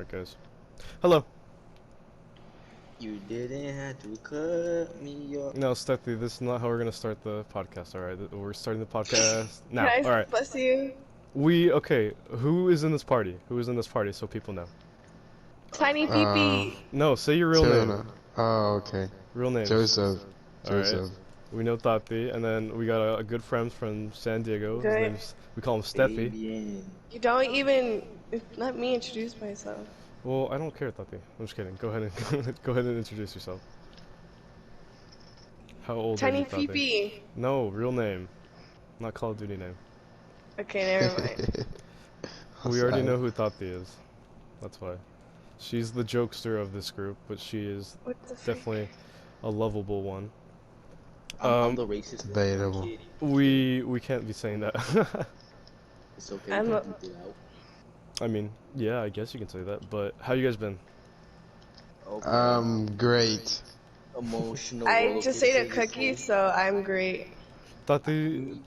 Alright, guys. Hello. You didn't have to cut me off. No, Stealthy, this is not how we're gonna start the podcast, alright? We're starting the podcast Can now. I Alright. fuss you? Okay, who is in this party? Who is in this party so people know? Tiny peepee. No, say your real name. Jonah. Oh, okay. Real name. Joseph. Alright. Joseph. We know Tati, and then we got a good friend from San Diego. His Good. name's, we call him Stealthy. Bien. You don't even let me introduce myself. Well, I don't care, Tati. I'm just kidding. Go ahead and go ahead and introduce yourself. How old are Tiny you, Tati? peepee. No, real name. Not Call of Duty name. Okay, never mind. We already know who Tati is. That's why. She's the jokester of this group, but she is What the frick? definitely a lovable one. I'm the racist. Debatable. We can't be saying that. It's okay. I'm I'm a- it out. I mean, yeah, I guess you can say that. But how you guys been? Okay. Great. Emotional. I just ate a roller coaster cookie, this so I'm great. Tati, whole-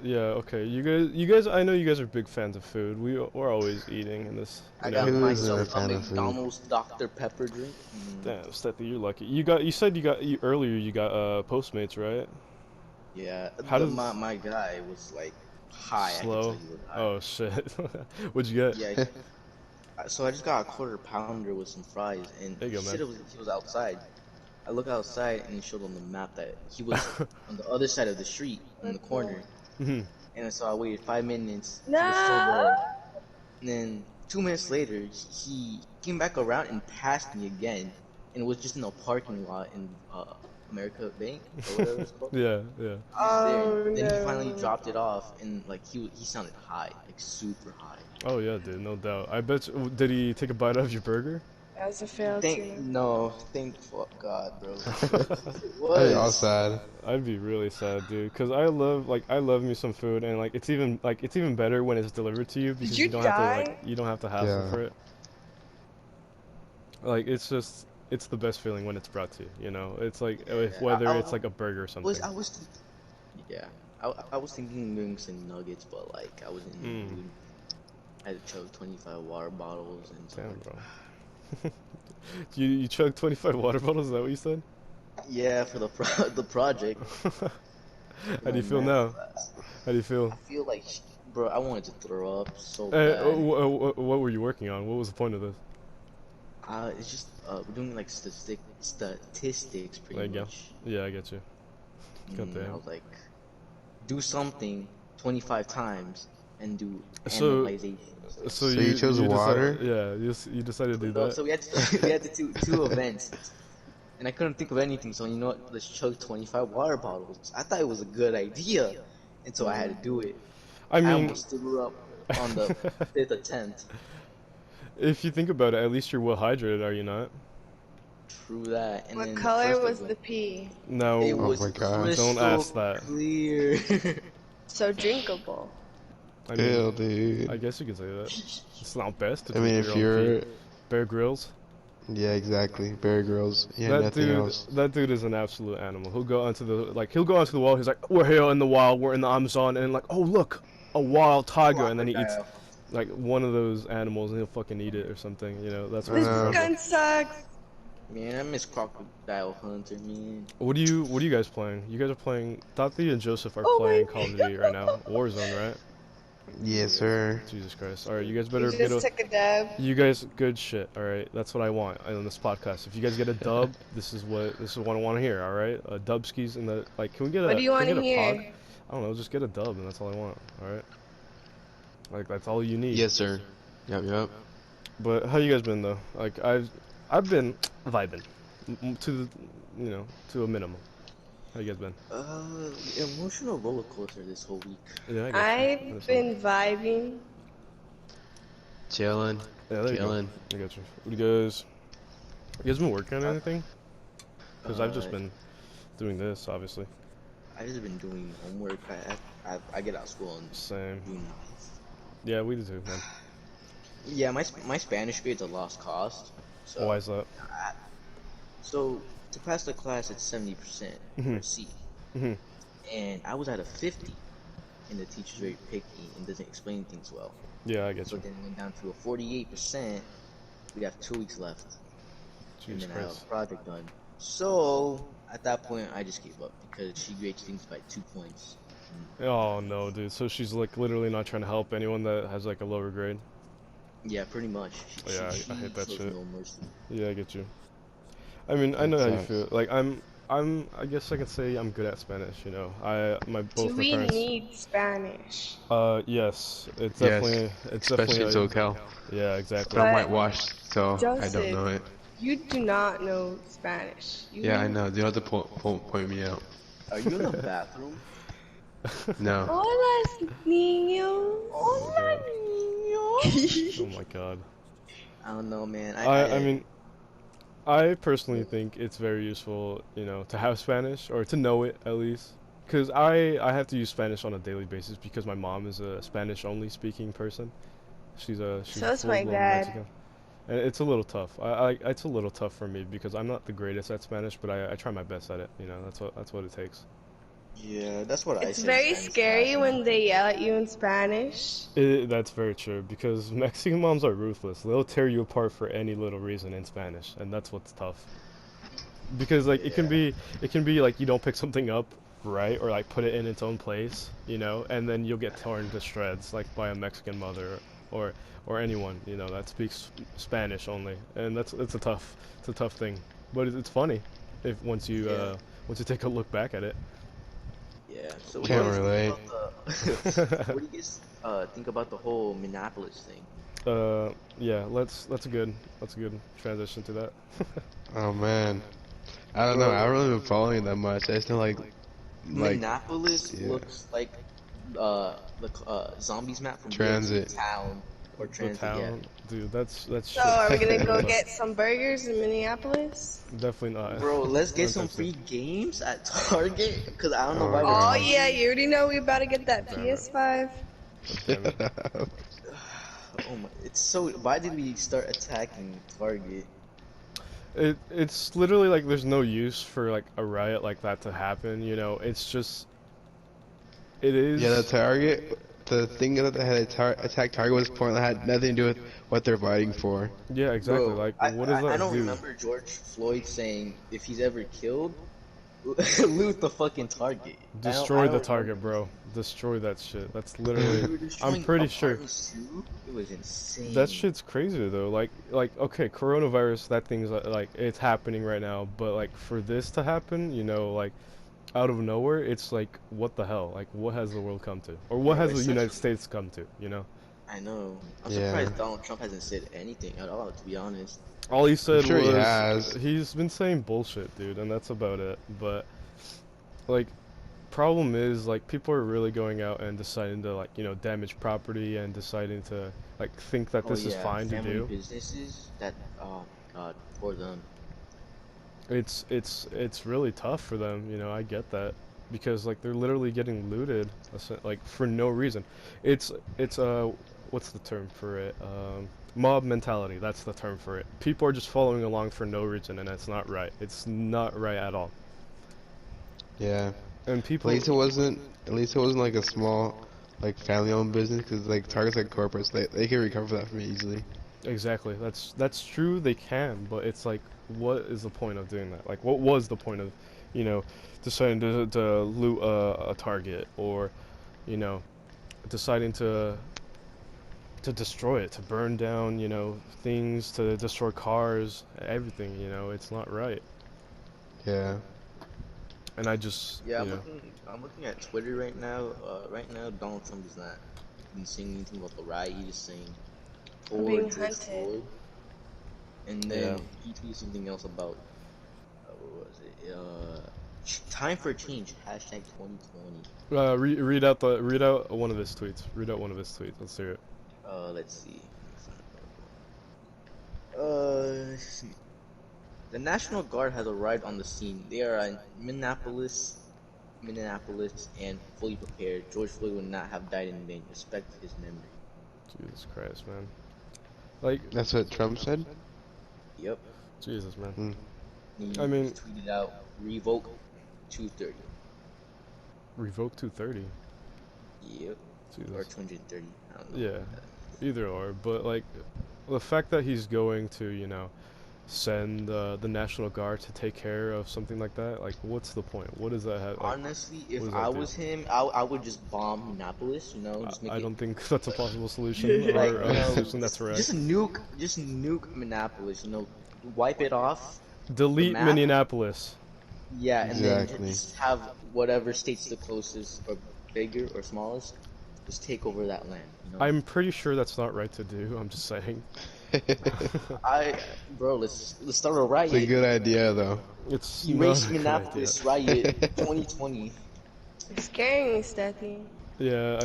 yeah, okay. You guys. I know you guys are big fans of food. We're always eating in this. I You got know? Who isn't a myself fan a of food? McDonald's Dr. Pepper drink. Damn, Stealthy, you're lucky. You said earlier you got Postmates, right? Yeah. How does- my guy was like high. Slow. I can tell you what high. Oh shit. What'd you get? Yeah. So I just got a quarter pounder with some fries, and There you go, he said man. he was outside. I look outside, and he showed on the map that he was on the other side of the street, in the corner. Mhm. And so I waited 5 minutes. He No. was still there. And then 2 minutes later, he came back around and passed me again, and it was just in a parking lot in America Bank or whatever it's called. Yeah, yeah. He was Oh, there. Then he no. finally dropped it off, and like he sounded high, like super high. Oh yeah, dude, no doubt. I bet. Did he take a bite out of your burger? That was a fail Thank too. fuck God, bro. Hey, all What? sad. I'd be really sad, dude, cause I love me some food, and it's even better when it's delivered to you because you you don't have to die? you don't have to hassle Yeah. for it. It's the best feeling when it's brought to you. You know, it's like whether it's like a burger or something. Yeah, I was thinking doing some nuggets, but like I wasn't in the Mm. mood. I had to chug 25 water bottles and stuff. Damn, bro. You chugged 25 water bottles? Is that what you said? Yeah, for the the project. How do you feel now? How do you feel? I feel like, bro, I wanted to throw up so Hey, bad. what were you working on? What was the point of this? It's just we're doing like statistics pretty There you go. much. Yeah, I get you. God I damn. was like, do something 25 times and do So- analyzation. So you chose water? Yeah, you decided to do No, that. so we had to, we had to do two events, and I couldn't think of anything. So you know what? Let's chug 25 water bottles. I thought it was a good idea, and so I had to do it. I I mean, almost threw up on the fifth attempt. if you think about it, at least you're well hydrated, are you not? True that. And What then the color first was event, the pee? No. It Oh was my God. crystal Don't ask that. clear. So drinkable. I mean, Ew, dude. I guess you could say that. It's not best to I mean, drink if your own you're... pee. Bear Grylls. Yeah, exactly. Bear Grylls. Yeah, That nothing dude, else. that dude is an absolute animal. He'll go onto the wall. He's like, "We're here in the wild. We're in the Amazon," and like, "Oh look, a wild tiger," and then he eats like one of those animals, and he'll fucking eat it or something. You know, that's what This he's Uh, gun sucks. Man, I miss Crocodile Hunter, man. What are you guys playing? You guys are playing. Tati and Joseph are Oh playing my Call of Duty right now. Warzone, right? Yes, sir. Jesus Christ! All right, you guys better You get just a. took a dab. You guys, good shit. All right, that's what I want on this podcast. If you guys get a dub, this is what I want to hear. All right, dubskis and the like. Can we get a? What do you can we want to get a hear? pog? I don't know. Just get a dub, and that's all I want. All right. Like that's all you need. Yes, sir. Yep. But how you guys been though? Like I've been vibing, to a minimum. How you guys been? Emotional roller coaster this whole week. Yeah, I got you. I've That's been vibing. Chilling. fine. Yeah, there you go. Chilling. I got you. What do you guys been working on anything? Because I've just Uh, been doing this, obviously. I just been doing homework. I get out of school and Same. doing. Yeah, we do too, man. Yeah, my Spanish grade's a lost cause. So Why is that? So to pass the class, it's 70% for Mhm. a C, Mhm. and I was at a 50, and the teacher's very picky and doesn't explain things well. Yeah, I get So you. then it went down to a 48%, We have 2 weeks left, and Jesus then I have a Christ. project done. So at that point, I just gave up because she grades things by 2 points. Oh no, dude. So she's like literally not trying to help anyone that has like a lower grade. Yeah, pretty much. Yeah, I hate that Shows shit. no mercy. Yeah, I get you. I mean, I That know how you sucks. feel. Like I guess I can say I'm good at Spanish. You know, Do both my we parents. need Spanish? Yes, Yes, it's definitely especially in SoCal. yeah, exactly. But I'm But whitewashed, so I don't Joseph, know it. you do not know Spanish. Yeah, I You. know. You don't have to point me out. Are you in the bathroom? No. Hola, niño. Oh god. Hola, Oh my god. I don't know, man. I mean, I personally think it's very useful, you know, to have Spanish or to know it at least. Because I have to use Spanish on a daily basis because my mom is a Spanish only speaking person. She's So a is my full-blown dad. Mexican. And it's a little tough. It's a little tough for me because I'm not the greatest at Spanish, but I try my best at it. You know, that's what it takes. Yeah, that's what I It's said in very Spanish class. scary when they yell at you in Spanish. That's very true because Mexican moms are ruthless. They'll tear you apart for any little reason in Spanish, and that's what's tough. Because like Yeah. it can be like you don't pick something up right or like put it in its own place, you know, and then you'll get torn to shreds like by a Mexican mother or or anyone, you know, that speaks Spanish only. And it's a tough thing. But it's funny if Yeah. once you take a look back at it. Yeah. So what do you Can't guys think relate. about the what do you guys think about the whole Minneapolis thing? Yeah, that's a good transition to that. Oh man. I don't know. I Bro, haven't really been following it that much. I just know like Minneapolis yeah, looks like the zombies map from DMZ transit. Town or The Transit, yeah. town, dude, that's So shit. are we gonna Real go tough. get some burgers in Minneapolis? Definitely not. Bro, let's get Not some that soon. free games at Target because I don't know Oh why we're Oh god. yeah, hungry. you already know we about to get that Damn it. PS5. Damn it. Oh my, it's so. Why did we start attacking Target? It's literally like there's no use for like a riot like that to happen, you know. It's just it Yeah, the is target. The thing that they had attack target was pointless. Had nothing to do with what they're fighting for. yeah, exactly. Bro, Like what does I that don't do? remember George Floyd saying if he's ever killed, loot the fucking Target. I Destroy the don't remember target, him bro. saying Destroy that shit. That's that. literally We were I'm destroying pretty sure apartments too. It was that insane. shit's crazy though. Like okay, coronavirus, that thing's like it's happening right now, but like for this to happen, you know, like out of nowhere, it's like what the hell? Like what has the world come to? Or what Bro, has the it's such United a. States come to, you know? I know. I'm Yeah, surprised Donald Trump hasn't said anything at all, to be honest. All he I'm said sure he was has. he's been saying bullshit, dude, and that's about it. But like problem is like people are really going out and deciding to like, you know, damage property and deciding to like think that Oh this is yeah, fine to family do. businesses. That. Oh my God, for them. It's really tough for them, you know, I get that. Because like they're literally getting looted like for no reason. It's what's the term for it? Mob mentality, that's the term for it. People are just following along for no reason and it's not right. It's not right at all. Yeah. And At people least it wasn't. At least it wasn't like a small, like family-owned business. Because like targets like corporates, they can recover that from me easily. exactly. That's true. They can, but it's like, what is the point of doing that? Like, what was the point of, you know, deciding to loot a target or, you know, deciding to destroy it, to burn down, you know, things, to destroy cars, everything. You know, it's not right. Yeah. And I just, Yeah, you know, I'm looking at Twitter right now. Right now, Donald Trump is not even saying anything about the riot. He's just saying I'm for being George hunted. Floyd, and yeah. then he tweeted something else about what was it? Time for change. Hashtag 2020. Read out one of his tweets. Read out one of his tweets. Let's hear it. Let's see. Let's see. The National Guard has arrived on the scene. They are in Minneapolis, and fully prepared. George Floyd would not have died in vain. Respect his memory. Jesus Christ, man. Like, That's what Trump said. Yep. Jesus, man. Hmm. I He mean, tweeted out revoke 230. revoke 230. Yep. Or Jesus. 230. I don't know. Yeah, either or. But like, the fact that he's going to, you know, send the National Guard to take care of something like that, like, what's the point? What does that have? Like, Honestly, what if does I that do? was him, I would just bomb Minneapolis. You know, just make I it don't think that's a possible solution like or you a know, solution that's right. just nuke Minneapolis. You know, wipe it off the Delete map. Minneapolis. Yeah, and then Exactly. just have whatever state's the closest or bigger or smallest, just take over that land. You know, I'm pretty sure that's not right to do. I'm just saying. bro, let's start a It's a riot. good idea, though. It's not Erase a good idea. Minneapolis riot 2020. You're scaring me, Stealthy. Yeah,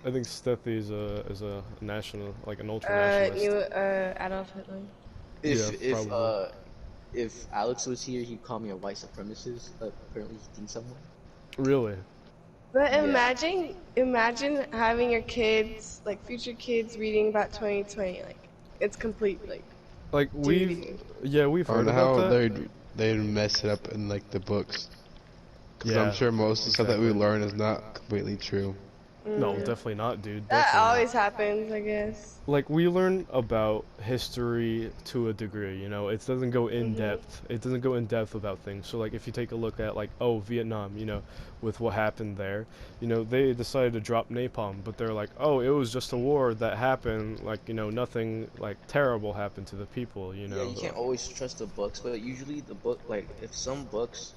I think Stealthy is a national, like an ultranationalist. New Adolf Hitler. Yeah, If if probably. uh if Alex was here, he'd call me a white supremacist. Apparently, he thinks someone. Really? But Yeah. imagine having your kids, like future kids, reading about 2020. Like, it's complete. Like Dude. we've I heard wonder about how that. they'd mess it up in like the books. Because Yeah, I'm sure most of the stuff that we exactly. learn is not completely true. No, definitely not, dude. That Definitely not. always happens, I guess. Like, we learn about history to a degree, you know. It doesn't go in depth. It doesn't go in depth about things. So like, if you take a look at, like, oh, Vietnam, you know, with what happened there, you know, they decided to drop napalm, but they're like, oh, it was just a war that happened, like, you know, nothing like terrible happened to the people, you know. Yeah, you can't always trust the books, but usually the book, like if some books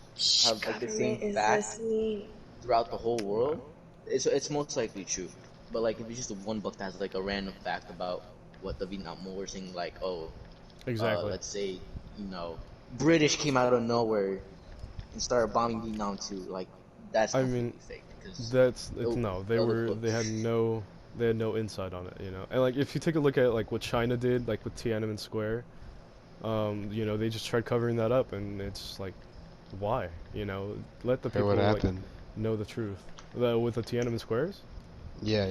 have like the Government same is fact listening. throughout the whole world, it's most likely true. But like if it's just the one book that has like a random fact about what the Vietnam War was saying, like Exactly. let's say you know British came out of nowhere and started bombing Vietnam too, like that's I completely mean, fake because no, the other they had books. no insight on it, you know. And like, if you take a look at like what China did, like with Tiananmen Square, you know, they just tried covering that up, and it's like, why? You know, let the Hear people what like happened? know the truth. With the Tiananmen Squares, Yeah,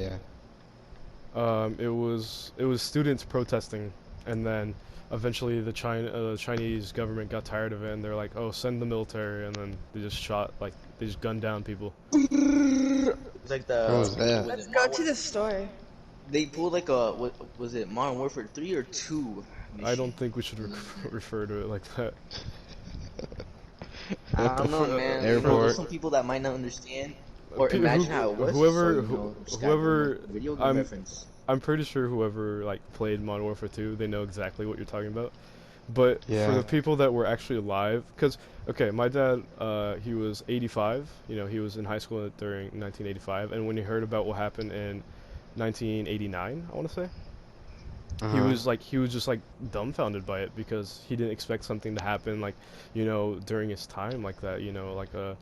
yeah. it was students protesting, and then eventually the Chinese government got tired of it, and they're like, oh, send the military, and then they just gunned down people. It's like How was the that? Let's go to the store. they pulled like a what was it Modern Warfare 3 or 2 I mission. don't think we should refer to it like that. I don't know, For- man. You know, Airport. there's some people that might not understand or Pe- imagine who- how it was. whoever- so, you who- know, just gotta whoever- give them a video game I'm- reference. I'm pretty sure whoever like played Modern Warfare 2, they know exactly what you're talking about. But for Yeah. the people that were actually alive, because okay, my dad, he was 85. You know, he was in high school during 1985, and when he heard about what happened in 1989, I want to say, he Uh-huh. was just like dumbfounded by it because he didn't expect something to happen like, you know, during his time like that, you know, like a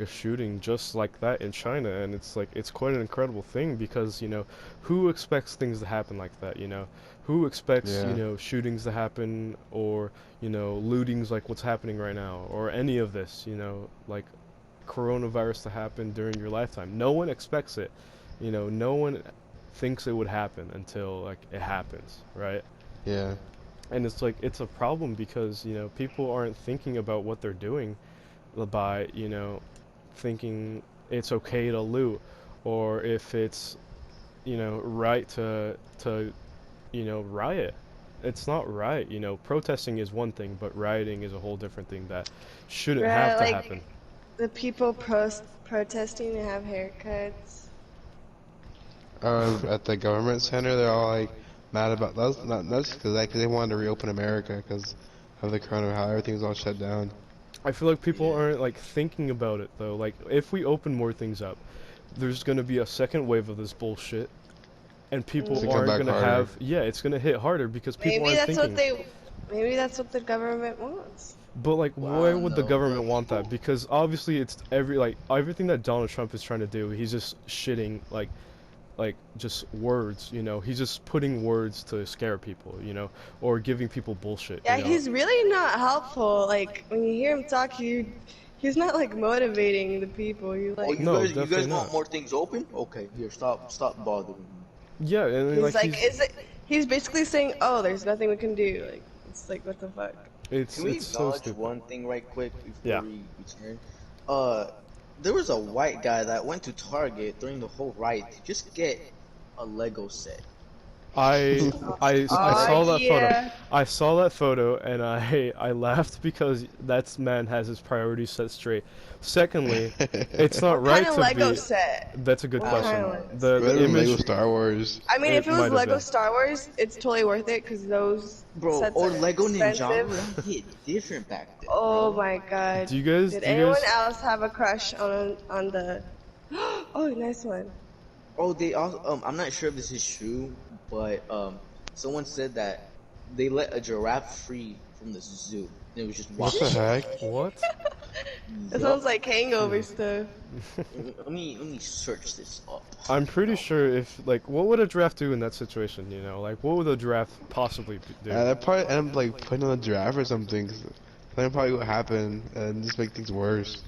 shooting just like that in China. And it's like, it's quite an incredible thing because, you know, who expects things to happen like that, you know? Who expects, Yeah. you know, shootings to happen, or, you know, lootings like what's happening right now, or any of this, you know, like coronavirus to happen during your lifetime? No one expects it. You know, no one thinks it would happen until like it happens, right? Yeah. And it's like, it's a problem because, you know, people aren't thinking about what they're doing by, you know, thinking it's okay to loot, or if it's, you know, right to you know, riot. It's not right, you know. Protesting is one thing, but rioting is a whole different thing that shouldn't Right, have to like- happen. The people protesting to have haircuts. At the government center, they're all like mad about that's not that's because they wanted to reopen America because of the corona, how everything's all shut down. I feel like people aren't like thinking about it though. Like, if we open more things up, there's gonna be a second wave of this bullshit, and people It's gonna come aren't back gonna harder. it's gonna hit harder because people Maybe aren't that's thinking. maybe that's what the government wants. But like, Well, why would the no, government bro, want that? people- Because obviously it's everything that Donald Trump is trying to do. He's just shitting like just words, you know. He's just putting words to scare people, you know, or giving people bullshit. Yeah, you know? he's really not helpful. Like when you hear him talk, he's not like motivating the people. You Oh, like you No, guys definitely want not. more things open? Okay, here, stop bothering me. Yeah, and he's like, he's he's basically saying, oh, there's nothing we can do. Like it's like what the fuck. Can we it's so acknowledge stupid. one thing right quick before Yeah. we return? There was a white guy that went to Target during the whole riot to just get a Lego set. I saw that photo. yeah. I saw that photo and I laughed because that man has his priorities set straight. Secondly, it's not What right kind of to Lego be. set? That's a good What question. kind of Lego The Better than Lego image. Star Wars. I mean, if it was might have Lego been. Star Wars, it's totally worth it because those Bro, sets or are Lego expensive. Ninjago, that hit different back then. Oh Bro. my god. Do you guys? Did Do you anyone guys? else have a crush on the? Oh, nice one. Oh, they also I'm not sure if this is true, but someone said that they let a giraffe free from the zoo. And it was just What the watching. heck? What? That Yup. sounds like hangover stuff. Let me search this up. I'm pretty sure if like, what would a giraffe do in that situation? You know, like, what would a giraffe possibly do? That probably end up like putting on a giraffe or something. 'Cause that probably what happened and just make things worse.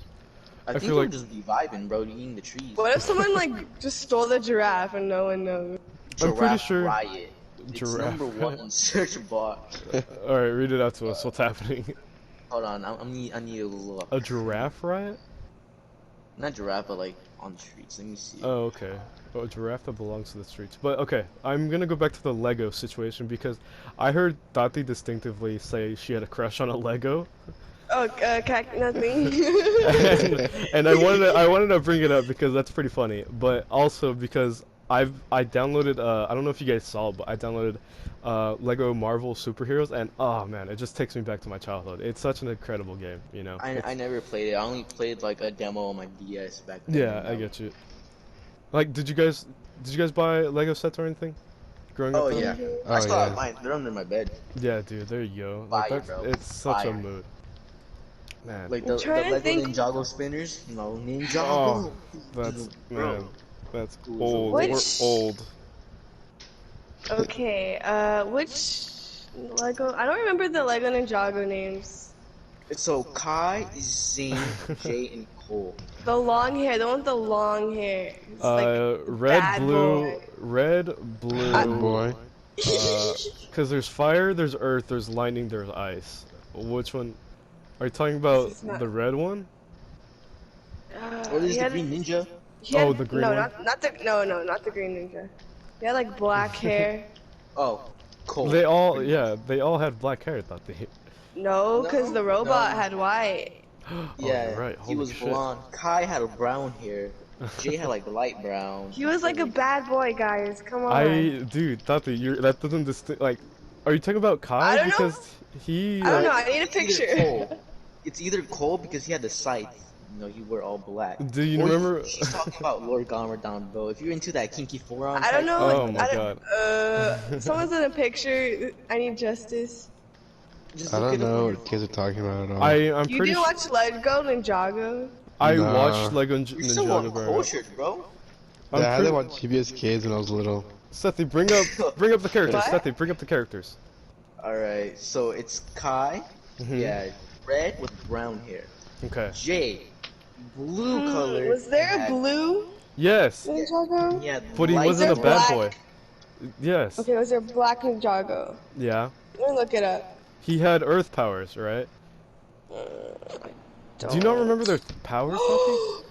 I think feel they'll like- just be vibing, bro, eating the trees. What if someone like just stole the giraffe and no one knows? I'm pretty Giraffe sure- riot. It's Giraffe #1 on search bar. All right, read it out to us. What's happening? Hold on, I need to look. A giraffe riot? Not giraffe, but like on the streets. Let me see. Oh, okay. Oh, a giraffe that belongs to the streets. But okay, I'm gonna go back to the Lego situation because I heard Tati distinctively say she had a crush on a Lego, Oh, nothing. and I wanted to bring it up because that's pretty funny. But also because I downloaded I don't know if you guys saw, but I downloaded Lego Marvel Superheroes, and oh man, it just takes me back to my childhood. It's such an incredible game, you know. I never played it. I only played like a demo on my DS back then. Yeah, I get you. Like, did you guys buy Lego sets or anything growing Oh up? yeah, Oh, I still yeah. have mine. They're under my bed. Yeah, dude, there you go. Fire, Like, bro. it's such a Fire. mood. Man, Like I'm the trying to Lego think- Ninjago spinners. No, Ninjago. Oh, that's Bro. man, that's Which- old. We're old. Okay, which Lego? I don't remember the Lego Ninjago names. So Kai, Zane, Jay, and Cole. The long hair, the one with the long hair. It's Red, bad blue, boy. red, blue. Good boy. Because there's fire, there's earth, there's lightning, there's ice. Which one? Are you talking about This is not- the red one? Or is he the had- Green Ninja? he had- Oh, the green no, one? not the not the green ninja. He had like black hair. Oh, Cole. They all had black hair. I thought they. No, because No, the robot no. had white. Oh, Yeah, you're right. he Holy was shit. blonde. Kai had a brown hair. Jay had like light brown. He was like a bad boy, guys. Come on. Dude, Tati, that doesn't like. Are you talking about Kai? I don't know. Because he. I don't know. like, I need a It's either picture. Cole. It's either Cole because he had the scythe. You know, he wore all black. Do you Or remember? She's talking about Lord Garmadon, bro. If you're into that kinky forearm. I don't type know. Oh thing, my I don't- someone's in a picture. I need justice. just I look don't it up know on what kids are talking about at all. I'm You pretty. didn't watch Lego Ninjago? I Nah. watched Lego You're so Ninjago growing up. uncultured, bro. I'm Yeah, I had to pretty- watch PBS Kids when I was little. Sethi, bring up the characters. What? Sethi, bring up the characters. Alright, so it's Kai. Mhm. Yeah, red with brown hair. Okay. Jay, blue color. Was there a had- blue Yes, Ninjago? Yeah, but he light wasn't a there bad black? boy. Yes. Okay, was there black Ninjago? Yeah. Let me look it up. He had earth powers, right? Do you not remember their powers, Sethi?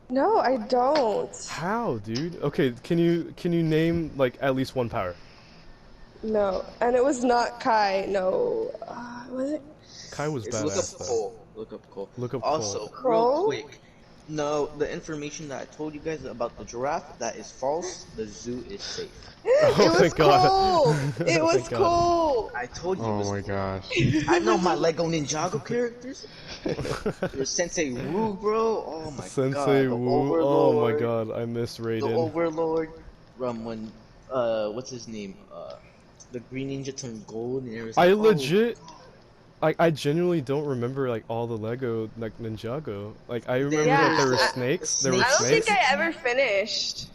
No, I don't. How, dude? Okay, can you name like at least one power? No, and it was not Kai. No, was it? Kai was Look badass up though. Cole. Look up Cole. Look up Also, Cole. real quick. No, the information that I told you guys about the giraffe, that is false. The zoo is safe. It Oh my was God. cool. It Oh my was God. cool. I told you. it Oh was my cool. gosh. I know my Lego Ninjago characters. There's Sensei Wu, bro. Oh my god. Sensei The Wu. Oh my Overlord, god, I miss The Raiden. Overlord. When what's his name? The Green Ninja turned gold, and it was I like, oh, legit, I genuinely don't remember like all the Lego like Ninjago. Like I remember that there were Yeah. snakes. There were I don't snakes. think I ever finished.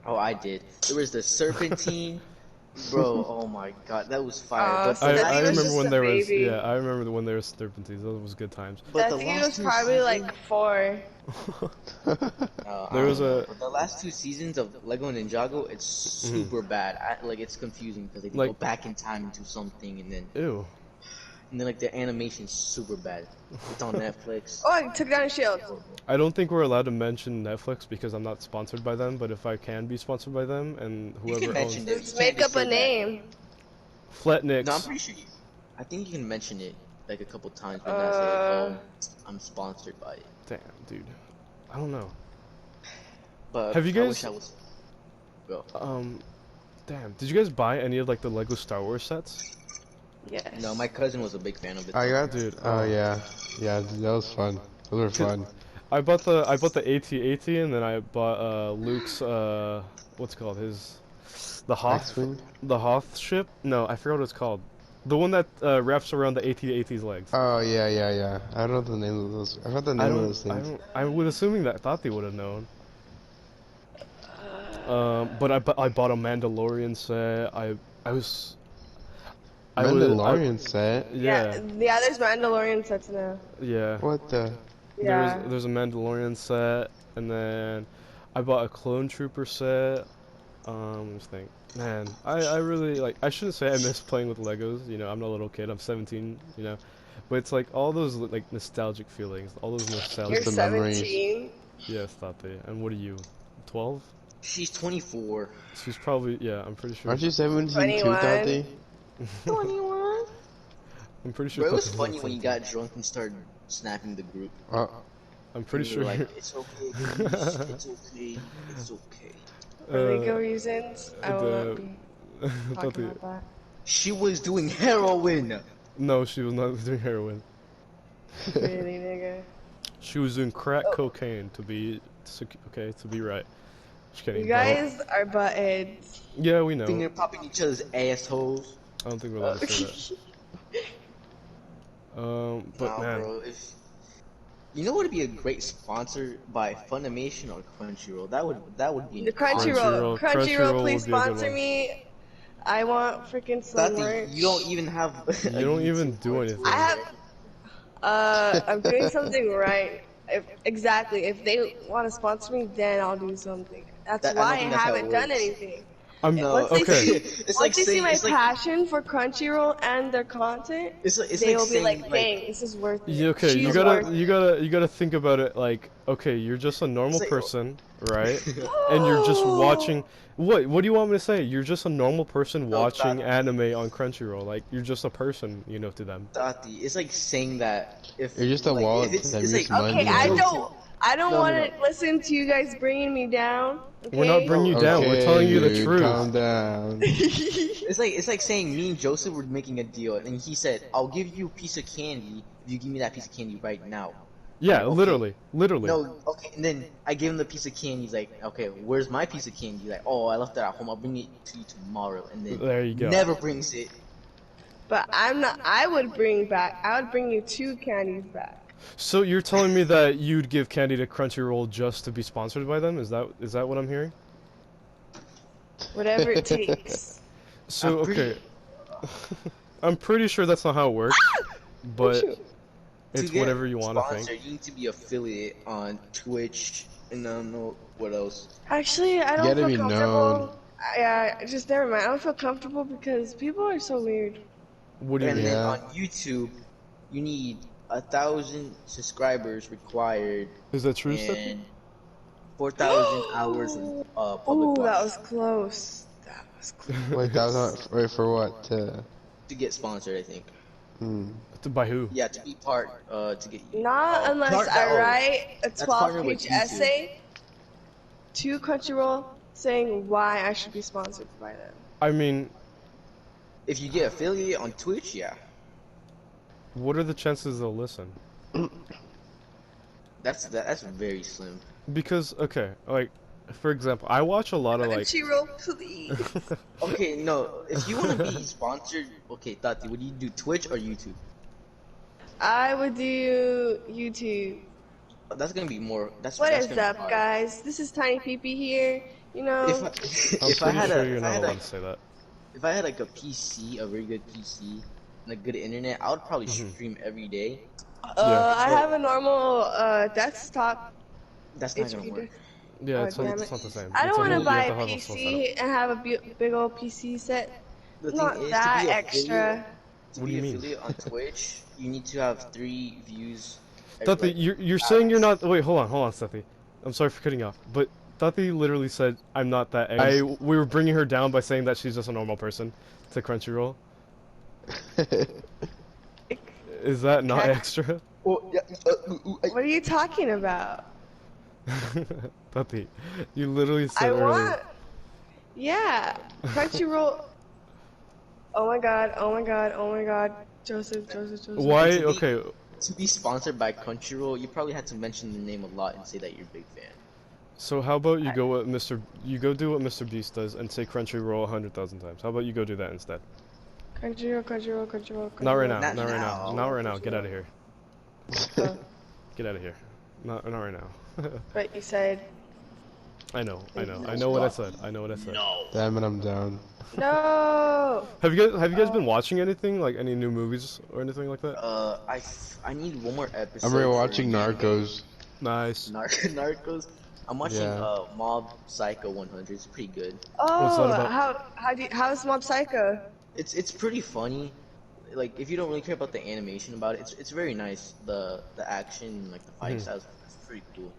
Oh, I did. There was the Serpentine. Bro, oh my god, that was fire. Oh, But so the that I he was remember just when a there was baby. yeah, I remember when there was serpentines. Those was good times. but I the think he last was two probably seasons- like 4. There was a- But the last two seasons of Lego Ninjago, it's super bad. Like it's confusing because they Like- go back in time into something and then Ew. and then like the animation's super bad. It's on Netflix. Oh, I took down a shield. I don't think we're allowed to mention Netflix because I'm not sponsored by them. But if I can be sponsored by them and You can whoever mention owns it. Just You make can't up a say that. name. Fletnix. No, I'm pretty sure. I think you can mention it like a couple times, but not say, "Oh, I'm sponsored by it." Damn, dude. I don't know. But Have you I guys? wish I was. Go. Damn. Did you guys buy any of like the Lego Star Wars sets? Yes. No, my cousin was a big fan of it. I got, Dude, oh yeah, that was fun. Those were fun. I bought the AT-AT and then I bought Luke's what's it called, the Hoth X-Wing? the Hoth ship. No, I forgot what it's called. The one that wraps around the AT-AT's legs. Oh yeah. I don't know the name of those. I forgot the name of those things. I would assuming that thought they would have known. But I bought a Mandalorian set. Mandalorian set. Yeah. Yeah, there's Mandalorian sets now. Yeah. What the? Yeah. There's a Mandalorian set, and then I bought a Clone Trooper set. Let me think. Man, I really like. I shouldn't say I miss playing with Legos. You know, I'm not a little kid. I'm 17. You know, but it's like all those like nostalgic feelings, all those You're nostalgic. the memories. 17. Yes, Tate. And what are you? 12? She's 24. She's probably, yeah. I'm pretty sure. Aren't you 17 too, 21. Tati? 21. I'm pretty sure. Bro, it was Tate's funny when you 17. got drunk and started snapping the group. I'm pretty You were sure. like, it's okay, please. It's okay. It's okay. For legal reasons, I will not be talking Tate- about that. She was doing heroin. No, she was not doing heroin. Really, nigga. She was doing crack cocaine to be right. Just kidding. You guys are butt heads. Yeah, we know. Finger popping each other's assholes. I don't think we're allowed to say that. But Nah, man, bro, you know what would be a great sponsor by Funimation or Crunchyroll? That would be The Crunchyroll. Crunchyroll Crunchyroll, please would be a good sponsor one. me. I want freaking some merch. You don't even have. You don't even do anything. I have. I'm doing something right. Exactly. If they want to sponsor me, then I'll do something. That's I why don't I think that's how it haven't done works. anything. No, Once they see, it's once like they see saying my it's like, passion for Crunchyroll and their content, it's they like will be saying, like, "Dang, this is worth it." Yeah, okay, She's you worth gotta think about it like, okay, you're just a normal Say- person, right? And you're just watching. What do you want me to say? You're just a normal person No, watching that- anime on Crunchyroll. Like, you're just a person, you know, to them. Tati, it's like saying that if You're just a like, wallet if it's, that it's makes like, money. Okay, I don't No, want no, to listen to you guys bringing me down. Okay? We're not bringing you down. We're telling you the dude, truth. Calm down. It's like saying me and Joseph were making a deal, and he said, "I'll give you a piece of candy if you give me that piece of candy right now." Yeah, Okay. literally. No, okay, and then I gave him the piece of candy. He's like, "Okay, where's my piece of candy?" He's like, "Oh, I left it at home. I'll bring it to you tomorrow." And then There you go. never brings it. But I'm not. I would bring you 2 candies back. So you're telling me that you'd give candy to Crunchyroll just to be sponsored by them? Is that what I'm hearing? Whatever it takes. So I'm pretty- okay, I'm pretty sure that's not how it works, but shoot. it's To get whatever you want to sponsored, think. You need to be affiliate on Twitch, and I don't know what else. Actually, I don't gotta feel be comfortable. known. Just never mind. I don't feel comfortable because people are so weird. What do you And mean? then Yeah. on YouTube, you need 1,000 subscribers required Is that true, Stephanie? and 4,000 hours of public Ooh, that watch was close. That was close. Wait, that was not wait for what? to get sponsored. I think. By who? Yeah, to be part. To get. Not unless I write a That's partnered with 12-page YouTube. essay to Crunchyroll saying why I should be sponsored by them. I mean, If you get affiliate on Twitch, yeah, what are the chances they'll listen? that's very slim. Because okay, like for example, I watch a lot of like. Crunchyroll, please. Okay, no, if you want to be sponsored, okay, Tati, would you do Twitch or YouTube? I would do YouTube. That's gonna be more. That's What that's is gonna be up, hard. guys? This is Tiny Peepee here. You know, If I, I'm if I pretty had sure a, you're if I not had allowed like, to say that. if I had like a PC, a very good PC, and a good internet, I would probably Mm-hmm. stream every day. I have a normal desktop. That's not It's gonna work. Yeah, Oh, it's damn not it. the same. I don't want to you buy have a have full setup. PC and have a big old PC set. The thing Not is, that to be extra. To What do be you mean? affiliate on Twitch, you need to have 3 views. Stealthy, you're saying you're not. Wait, hold on, Stealthy. I'm sorry for cutting you off, but Stealthy literally said I'm not that. We were bringing her down by saying that she's just a normal person to Crunchyroll. Is that not extra? What are you talking about? Stealthy, you literally said I earlier. want. Yeah, Crunchyroll. Oh my god! Oh my god! Oh my god! Joseph. Why? Okay. To be sponsored by Crunchyroll, you probably had to mention the name a lot and say that you're a big fan. So how about you go what you go do what Mr. Beast does and say Crunchyroll 100,000 times. How about you go do that instead? Crunchyroll. Not right now. Not Not right now. now. Not right now. Get out of here. Oh, Get out of here. Not right now. but you said I know what I said. I know what I said. No. Damn it, I'm down. no. Have you guys been watching anything, like any new movies or anything like that? I need one more episode. I'm rewatching Narcos. Nice. Narcos. I'm watching Yeah. Mob Psycho 100. It's pretty good. What's that Oh, about? how's Mob Psycho? It's pretty funny. Like if you don't really care about the animation about it, it's very nice. The action, like the fight styles, it's pretty cool.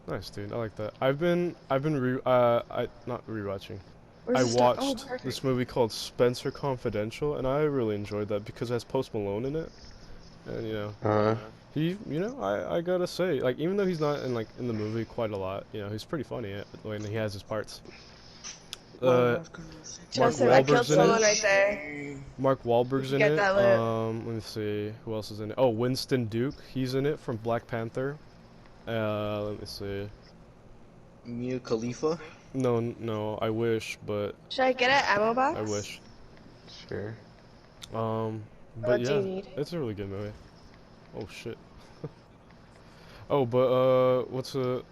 Nice, dude. I like that. I've been not rewatching. Where's I the stuff? Oh, watched perfect. this movie called Spencer Confidential, and I really enjoyed that because it has Post Malone in it, and I gotta say, like, even though he's not in the movie quite a lot, he's pretty funny when he has his parts. Mark Joseph, I killed Wahlberg's in someone it. right there. Mark Wahlberg's in Get it. that lit. Let me see who else is in it. Oh, Winston Duke, he's in it from Black Panther. Let me see. Mia Khalifa. No, I wish, but Should I get an ammo box? I wish. Sure. But What do yeah, you need? it's a really good movie. Oh shit. Oh, but what's a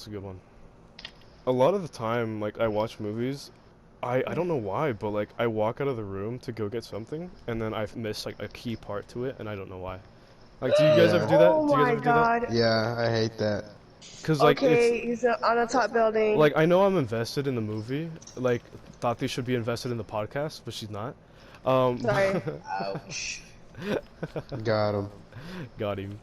good one? A lot of the time, like I watch movies, I don't know why, but like I walk out of the room to go get something, and then I've missed like a key part to it, and I don't know why. Like, do you guys ever do that? Oh Do you guys my ever do that? god. Yeah, I hate that. Cause like Okay, he's on the top building. like I know I'm invested in the movie. Like Tati should be invested in the podcast, but she's not. Sorry. Ouch. Got him. Got him.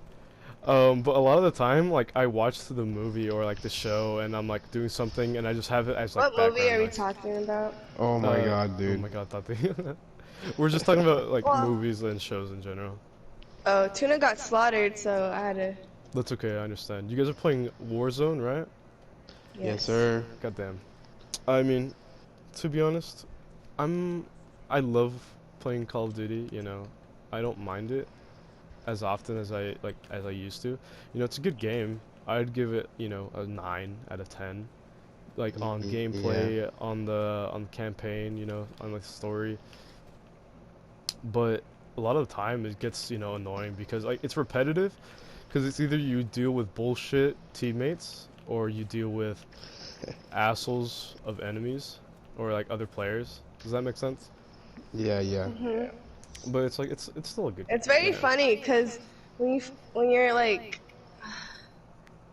But a lot of the time, like I watch the movie or like the show, and I'm like doing something, and I just have it as like What movie background are we noise. talking about? Oh my god, dude. Oh my god, Tati. We're just talking about like Well- movies and shows in general. Oh, Tuna got slaughtered, so I had to. That's okay, I understand. You guys are playing Warzone, right? Yes, sir. Goddamn. I mean, to be honest, I love playing Call of Duty. I don't mind it as often as I used to. It's a good game. I'd give it, a 9 out of 10. Like on gameplay, on the campaign, on the story. But a lot of the time it gets, annoying because like it's repetitive. Because it's either you deal with bullshit teammates or you deal with assholes of enemies or like other players. Does that make sense? Yeah. But it's like it's still a good. It's very yeah. funny because when you're like,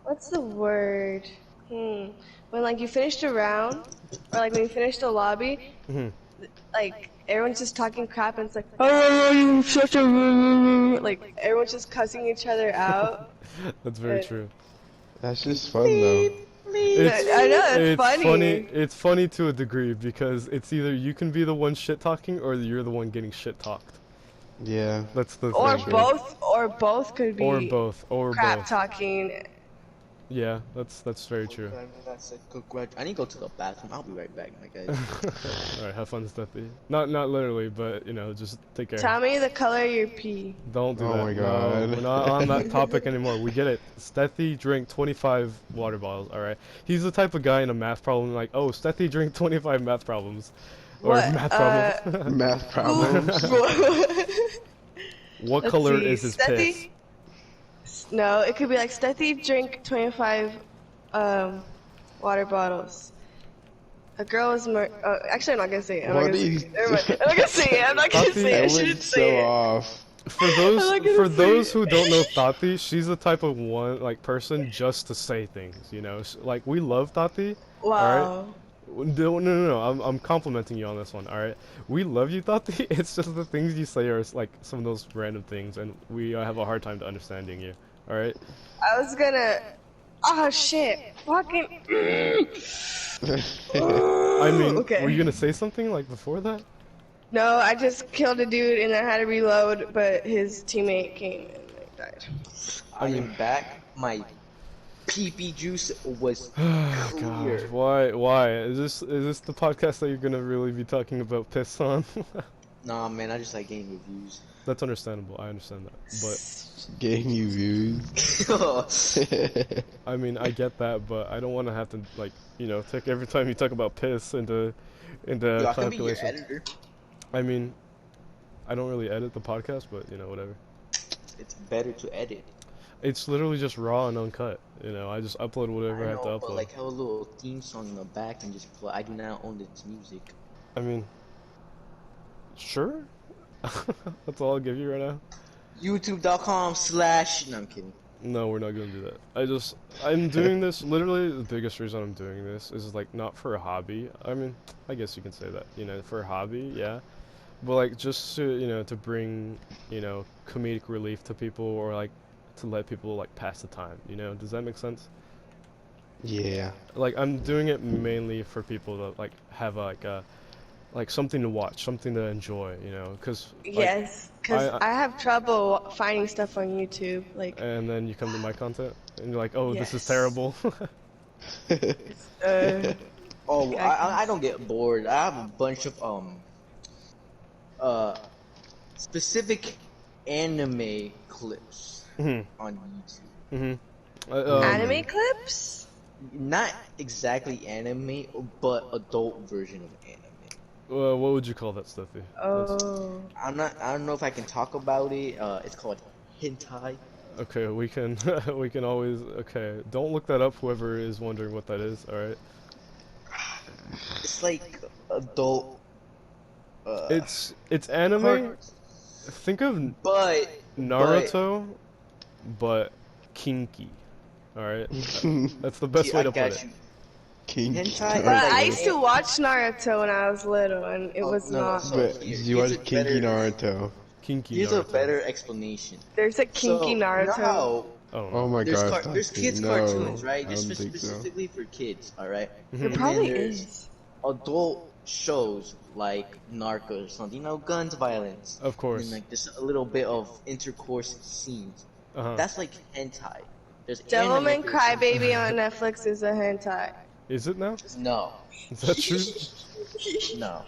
what's the word? When like you finished a round, or like when you finished a lobby, like everyone's just talking crap and it's like, oh, you such a like everyone's just cussing each other out. That's very true. That's just fun though. I know, it's funny. It's funny to a degree because it's either you can be the one shit talking or you're the one getting shit talked. Yeah. That's the Or thing. both could be Or both. crap talking. Yeah, that's very true. I need to go to the bathroom. I'll be right back, my guys. Alright, have fun, Stealthy. Not literally, but just take care. Tell me the color of your pee. Don't do Oh that. my No, God. we're not on that topic anymore. We get it. Stealthy drink 25 water bottles. Alright. He's the type of guy in a math problem like, oh, Stealthy drink 25 math problems. Or What? math problems. Math problems. What Let's color see, is his Stealthy? piss? No, it could be like Stealthy drink 25 water bottles. A girl was actually I'm not gonna say it. I'm not What gonna do you- say it. Never mind. I'm not gonna say it. I'm not gonna say it. I That shouldn't went say so it. off. For I'm not gonna say those it. who don't know Tati, she's the type of person just to say things, Like we love Tati. Wow. No. I'm complimenting you on this one. All right. We love you, Tati. It's just the things you say are like some of those random things, and we have a hard time to understanding you. All right. I was gonna. Oh shit! Fucking. I mean, Okay. were you gonna say something like before that? No, I just killed a dude and I had to reload, but his teammate came and like, died. I am back. My pee juice was God, clear. why? Is this the podcast that you're gonna really be talking about piss on? Nah, man, I just like getting reviews. That's understandable. I understand that, but Getting you views. I mean, I get that, but I don't want to have to like, take every time you talk about piss into Yo, I can be your calculation. editor. I mean, I don't really edit the podcast, but whatever. It's better to edit. It's literally just raw and uncut. I just upload whatever I have to but upload. like have a little theme song in the back and just play. I do not own this music. I mean, sure. That's all I'll give you right now. YouTube.com/ No, I'm kidding. No, we're not gonna do that. I'm doing this, literally the biggest reason I'm doing this is like not for a hobby. I mean, I guess you can say that, for a hobby, yeah. But like just to, to bring, comedic relief to people or like to let people like pass the time, Does that make sense? Yeah. Like I'm doing it mainly for people to like have like something to watch, something to enjoy, because Yes, because I have trouble finding stuff on YouTube. Like, and then you come to my content and you're like, oh, this is Yes. terrible. Oh, I don't get bored. I have a bunch of specific anime clips Mhm. on YouTube. anime clips? Not exactly anime, but adult version of anime. What would you call that, Stealthy? Oh. I don't know if I can talk about it. It's called hentai. Okay, we can we can always don't look that up, whoever is wondering what that is, alright? It's like adult. It's anime. Cart- Think of but Naruto, but kinky. Alright? That's the best way to put it. you. King. Hentai. But I used to watch Naruto when I was little, and it was no, not. so- But you watch Here's a Kinky better- Naruto. Kinky Here's a Naruto. better explanation. There's a kinky So, Naruto. now, Oh, Oh my there's, god. there's Tati, kids no, cartoons, right? I They're don't think so. specifically for kids, alright? Mhm. It And probably then there's is. adult shows like Narcos or something, guns, violence. Of course. And like just a little bit of intercourse scenes. Uh-huh. That's like hentai. There's Devilman anime Crybaby on Netflix is a hentai. Is it now? No. Is that true? No.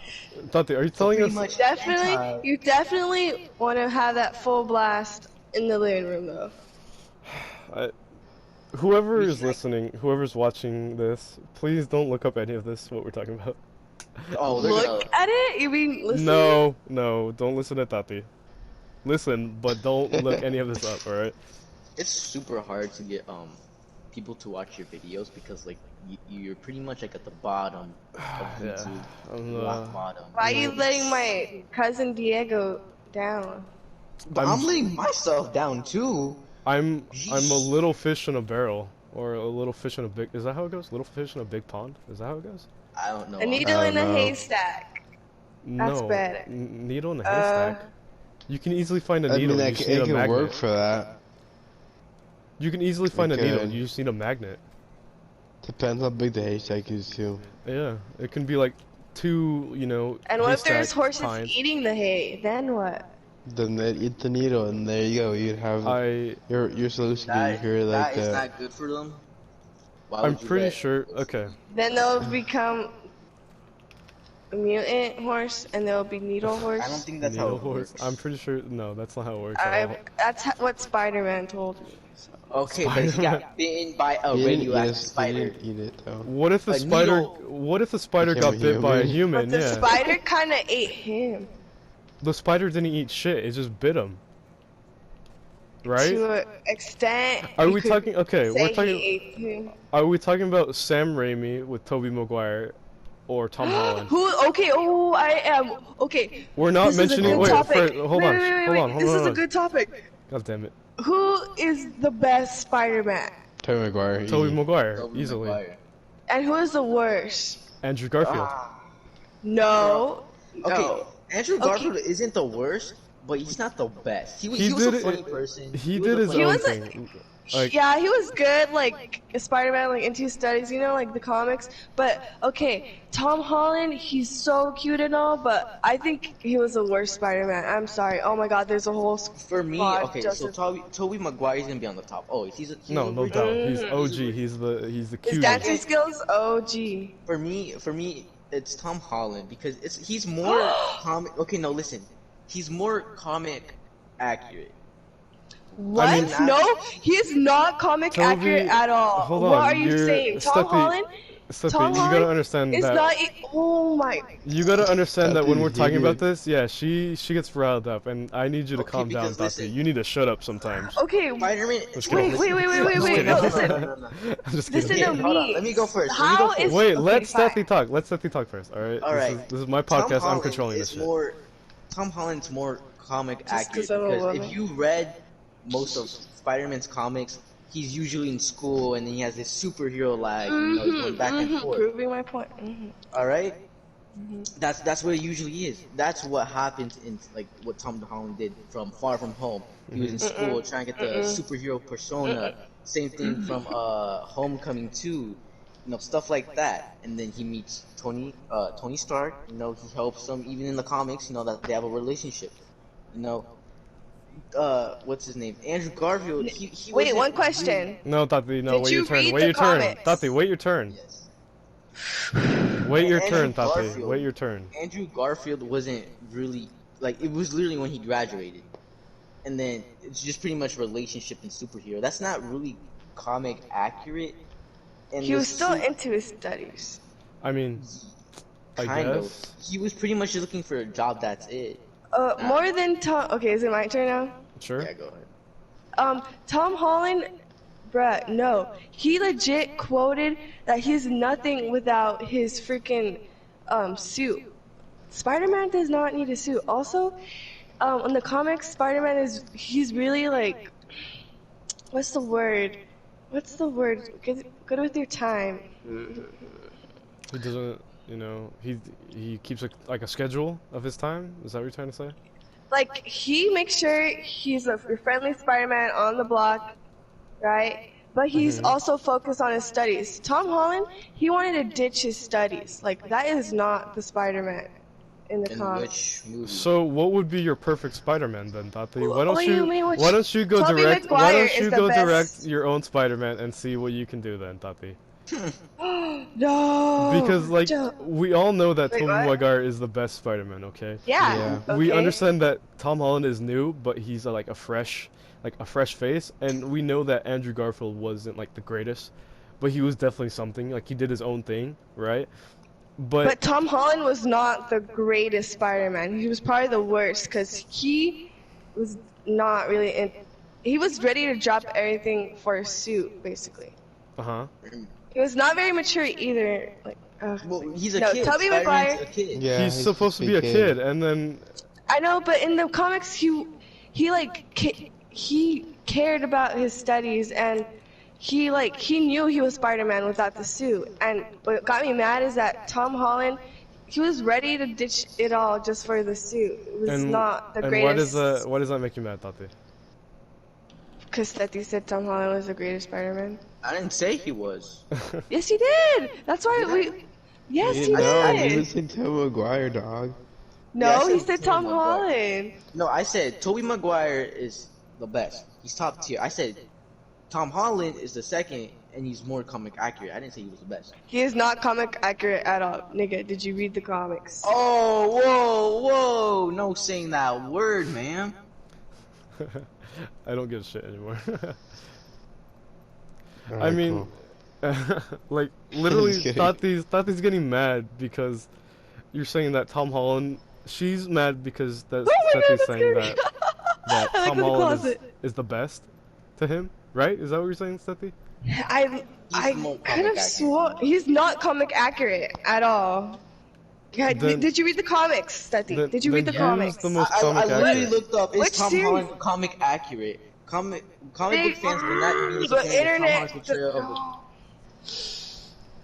Tati, are you telling Pretty us? much Definitely, hentai. you definitely want to have that full blast in the living room, though. Whoever is listening, whoever's watching this, please don't look up any of this, what we're talking about. Oh, they're Look at it? You mean listen? No, don't listen to Tati. Listen, but don't look any of this up, alright? It's super hard to get people to watch your videos because like you're pretty much like at the bottom of Yeah, YouTube. Rock bottom. Why are you letting my cousin Diego down? But I'm letting myself down too. I'm a little fish in a barrel, or a little fish in a big. Is that how it goes? Little fish in a big pond. Is that how it goes? I don't know. A needle in a know. haystack. That's No, better. Needle in a haystack. You can easily find a I needle. mean, You it just need a can magnet. work for that. You can easily find a It needle. could. You just need a magnet. Depends how big the haystack is too. Yeah, it can be like two, And what if there's haystack horses tines. eating the hay? Then what? Then they eat the needle, and there you go. You'd have your solution. That, You're like that is not good for them. Why I'm would you pretty let- sure. Okay. Then they'll become a mutant horse, and they'll be needle horse. I don't think that's Needle how it horse. works. I'm pretty sure. No, that's not how it works. at all. That's what Spider-Man told me. Okay, but he Spider-Man. got bitten by a He didn't radioactive eat it, spider. He didn't eat it though. What if the A spider? needle- What if the spider Became got a bit by a human? human? But the Yeah. spider kind of ate him The spider didn't eat shit. It just bit him. Right? to an extent. Are you we could talking? Okay, say we're he talking. ate him. Are we talking about Sam Raimi with Tobey Maguire, or Tom Holland? Who? Okay. Oh, I am. Okay. We're not This is a mentioning. good Wait, topic. hold Wait, on, wait, wait, hold wait. on, hold This on. is a good topic. God damn it, Who is the best Spider-Man? Tobey Maguire. Tobey easy. Maguire, Tobey easily. Maguire. And who is the worst? Andrew Garfield. No. Okay, No. Andrew Garfield isn't the worst, but he's not the best. He was did a it- funny person. He was did a his funny own person. thing. Like, Yeah, he was good, like Spider-Man, like into studies, you know, like the comics. But okay, Tom Holland, he's so cute and all, but I think he was the worst Spider-Man. I'm sorry. Oh my God, there's a whole For me, squad okay, just so as- Tobey Maguire's gonna be on the top. Oh, he's no a doubt. He's Mhm. OG. He's the his cutest. dancing skills. OG. For me, it's Tom Holland because he's more comic. Okay, no, listen, he's more comic accurate. What? I mean, No, he is not comic Toby, accurate at all. hold What on, are you you're- saying? Tom Stealthy, Holland? Stealthy, Tom you Holland gotta understand is that. not. Oh my. You gotta understand that when we're Stealthy's talking about hideous. this, yeah, she gets riled up, and I need you to Okay, calm down, because Tati. listen- You need to shut up sometimes. Okay. Spider-Man. Just Wait, kidding. wait, wait, wait, wait, Just wait. kidding. No, no, listen. I'm just Listen kidding. to me. Hold on, let me go first. How is? Wait, okay, let fine. Stealthy talk. Let Stealthy talk first. All right. All right. This is my Tom podcast. I'm Holland controlling is this shit. more. Tom Holland's more comic Just accurate 'cause I'm a because woman. if you read most of Spider-Man's comics, he's usually in school and then he has this superhero lag, you know, going back and forth. Proving my point. All right? That's what it usually is. That's what happens in like what Tom Holland did from Far From Home. He was in school trying to get the superhero persona. Same thing from Homecoming 2. You know, stuff like that. And then he meets Tony Stark. You know, he helps him even in the comics. You know that they have a relationship. You know, what's his name? Andrew Garfield. He Wait, wasn't one really- question. No, Tati, no. Did Wait you your turn. read Wait the your turn. comics? Tati, wait your turn. Yes. Wait your Andrew turn, Tati. Garfield. Wait your turn. Andrew Garfield wasn't really like it was literally when he graduated, and then it's just pretty much relationship and superhero. That's not really comic accurate. And He the was still suit- into his studies. I mean, I kind guess. of. He was pretty much just looking for a job. That's it. More than Tom. Okay, is it my turn now? Sure. Yeah, go ahead. Tom Holland, bruh, no. He legit quoted that he's nothing without his freaking suit. Spider-Man does not need a suit. Also, in the comics, Spider-Man he's really like, what's the word? What's the word? Good with your time. He doesn't, you know, he keeps like a schedule of his time. Is that what you're trying to say? Like, he makes sure he's a friendly Spider-Man on the block, right? But he's also focused on his studies. Tom Holland, he wanted to ditch his studies. Like, that is not the Spider-Man in the In comics. which movie? So what would be your perfect Spider-Man then, Tati? Why don't What do you you mean, which- why don't you go Tobey direct why Maguire don't you is the go best. direct your own Spider-Man and see what you can do then, Tati? No. Because like Don't. we all know that Wait, Tobey what? Maguire is the best Spider-Man, okay? Yeah. We okay. understand that Tom Holland is new, but he's like a fresh face, and we know that Andrew Garfield wasn't like the greatest, but he was definitely something. Like he did his own thing, right? But Tom Holland was not the greatest Spider-Man. He was probably the worst because he was not really in. He was ready to drop everything for a suit, basically. Uh-huh. He was not very mature either. Like, Well, he's a No, kid. Tobey Spider-Man's Maguire- a kid. Yeah, He's supposed to be a kid, and then I know, but in the comics, he cared about his studies and he knew he was Spider-Man without the suit. And what got me mad is that Tom Holland, he was ready to ditch it all just for the suit. It was not the and greatest. why does that make you mad, Tati? Because Stealthy said Tom Holland was the greatest Spider-Man. I didn't say he was. Yes, he did. That's why we. Yes, he No, you did. said Tobey Maguire, dog. No, Yeah, I he said said Tom Tobey Maguire. Holland. No, I said Tobey Maguire is the best. He's top tier. I said Tom Holland is the second, and he's more comic accurate. I didn't say he was the best. He is not comic accurate at all. Nigga, did you read the comics? Oh, whoa! No saying that word, man. I don't give a shit anymore. I Alright, mean, cool. like literally, Just kidding. Tati's getting mad because you're saying that Tom Holland. She's mad because that Oh my God, Tati's that's saying scary. that I like Tom the Holland closet. is the best to him, right? Is that what you're saying, Tati? I more kind comic of swore he's not comic accurate at all. Yeah, Then- did you read the comics, Stealthy? then- Did you read the then who's comics? the most I comic literally accurate? looked up, is Which Tom series? Holland comic accurate? Comic book fans will not be The disappointed with Tom internet. Holland's portrayal of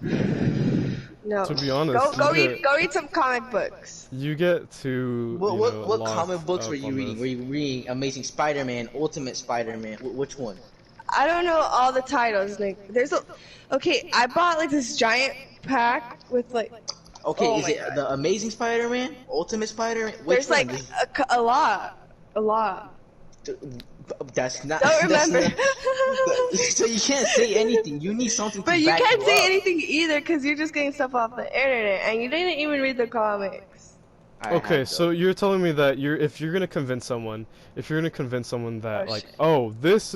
No. To be honest, Go read some comic books. you get to. What lock comic books were up you on reading? this. Were you reading Amazing Spider-Man, Ultimate Spider-Man? Which one? I don't know all the titles, Nick. Okay, I bought like this giant pack with like. Okay, Oh is my it God. the Amazing Spider-Man, Ultimate Spider-Man? Which There's one? like a lot. That's not. Don't That's remember. not, so you can't say anything. You need something to But you back can't say up. anything either because you're just getting stuff off the internet and you didn't even read the comics. Okay, so you're telling me that if you're gonna convince someone that Oh, like, shit. oh, this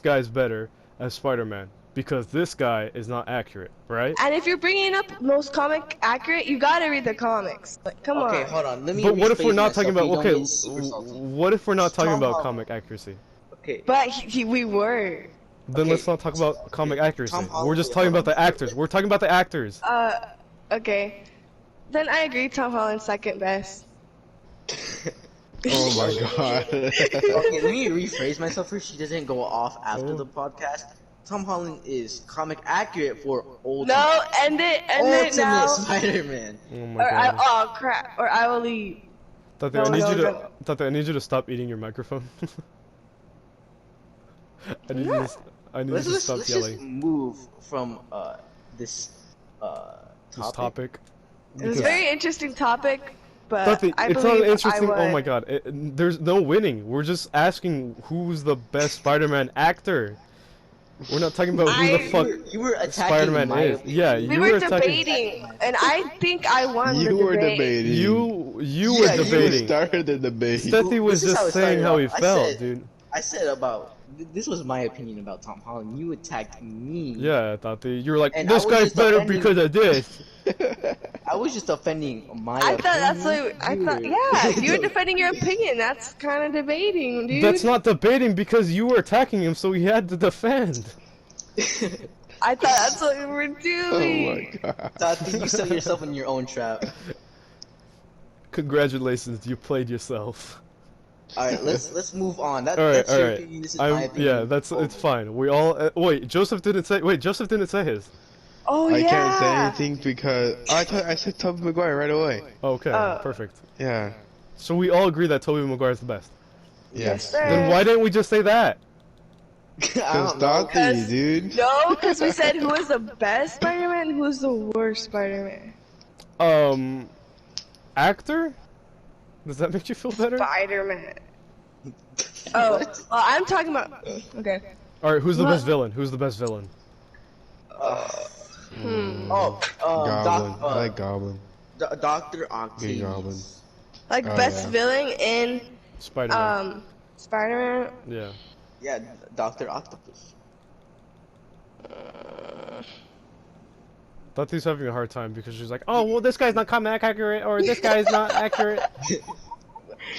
guy's better as Spider-Man because this guy is not accurate, right? And if you're bringing up most comic accurate, you gotta read the comics. Like, come Okay, on. hold on. Let me. But what if we're rephrase not talking myself about so you okay? don't get super salty. What if we're not talking Tom about Holland. comic accuracy? Okay. But we were. Then Okay, let's not talk about comic accuracy. Tom Holland- We're just wait, talking hold about the on. actors. We're talking about the actors. Okay. Then I agree. Tom Holland's second best. Oh my god. Okay, let me rephrase myself first. She doesn't go off after Oh. the podcast. Tom Holland is comic accurate for Ultimate. No, end it Ultimate now. Spider-Man. Oh my Or god. oh crap. Or I will leave. Tate, No, I need no, you to no. Tate, I need you to stop eating your microphone. I need you to, I need you to stop Let's yelling. just move from this This topic. It was a very interesting topic, but Tate, I it's believe not interesting. I Oh won. my god. There's no winning. We're just asking who's the best Spider-Man actor. We're not talking about who the fuck You were attacking Spider-Man my is. opinion. Yeah, We you were were attacking. debating, and I think I won the You were debate. debating. You Yeah, were you debating. started the debate. Stealthy was This is how just it saying started how he off. felt, dude. I said about this was my opinion about Tom Holland. You attacked me. Yeah, Tate. You were like, And this I was guy's just better defending- because of this. I was just defending my I opinion. thought that's what I thought. Yeah, you were defending your opinion. That's kind of debating, dude. That's not debating because you were attacking him, so he had to defend. I thought that's what we were Oh doing. my god. Tati, you set yourself in your own trap. Congratulations, you played yourself. Alright, let's move on. That's All your right. opinion. This is my opinion. Yeah, it's fine. We all wait. Joseph didn't say his. Oh I yeah. can't say anything because I said Tobey Maguire right away. Okay, Oh. perfect. Yeah. So we all agree that Tobey Maguire is the best. Yes, Yes. sir. Then why didn't we just say that? I Because don't know. Stealthy, dude. No, because we said who was the best Spider-Man, who was the worst Spider-Man. Actor? Does that make you feel better? Spider-Man. Oh, well, I'm talking about. Okay. All right, who's the What? best villain? Who's the best villain? Oh, Goblin. I Doc, like Goblin. Dr. Green Octavius. Goblin. Like Oh, best yeah. villain in Spider-Man. Spider-Man. Yeah. Yeah, Dr. Octopus. Tate's having a hard time because she's like, oh, well, this guy's not comic accurate, or this guy's not accurate.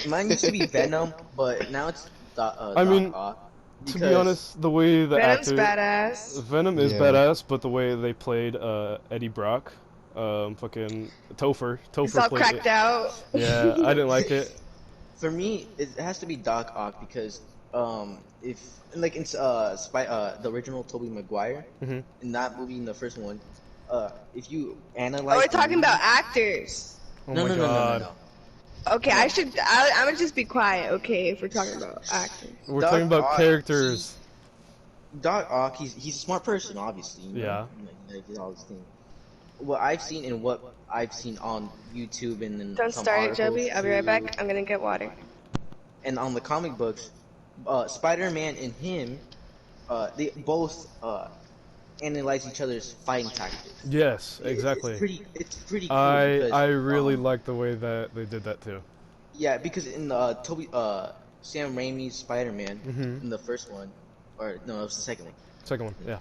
Mine used to be Venom, but now it's I mean, Doc Ock. To be honest, the way the Venom's actor badass. Venom is Yeah. badass, but the way they played Eddie Brock, fucking Topher It's all played cracked it. out. Yeah, I didn't like it. For me, it has to be Doc Ock because if like in the original Tobey Maguire Mhm. in that movie in the first one, if you Oh, analyze, we're the talking movie- about actors. Oh no, my no, no, god. no, no, Okay, I'm gonna just be quiet, okay, if we're talking about actors. We're Doc talking about Ock, characters. Doc Ock, he's a smart person, obviously. You know? Yeah. Like, he does all these things. What I've seen and what I've seen on YouTube and then Don't some start it, articles Joby. I'll be right too, back. I'm gonna get water. And on the comic books, Spider-Man and him, they both analyze each other's fighting tactics. Yes, exactly. It's pretty cool. I because, really like the way that they did that too. Yeah, because in Sam Raimi's Spider-Man Mhm. in the first one, or no, it was the second one. Second one, yeah,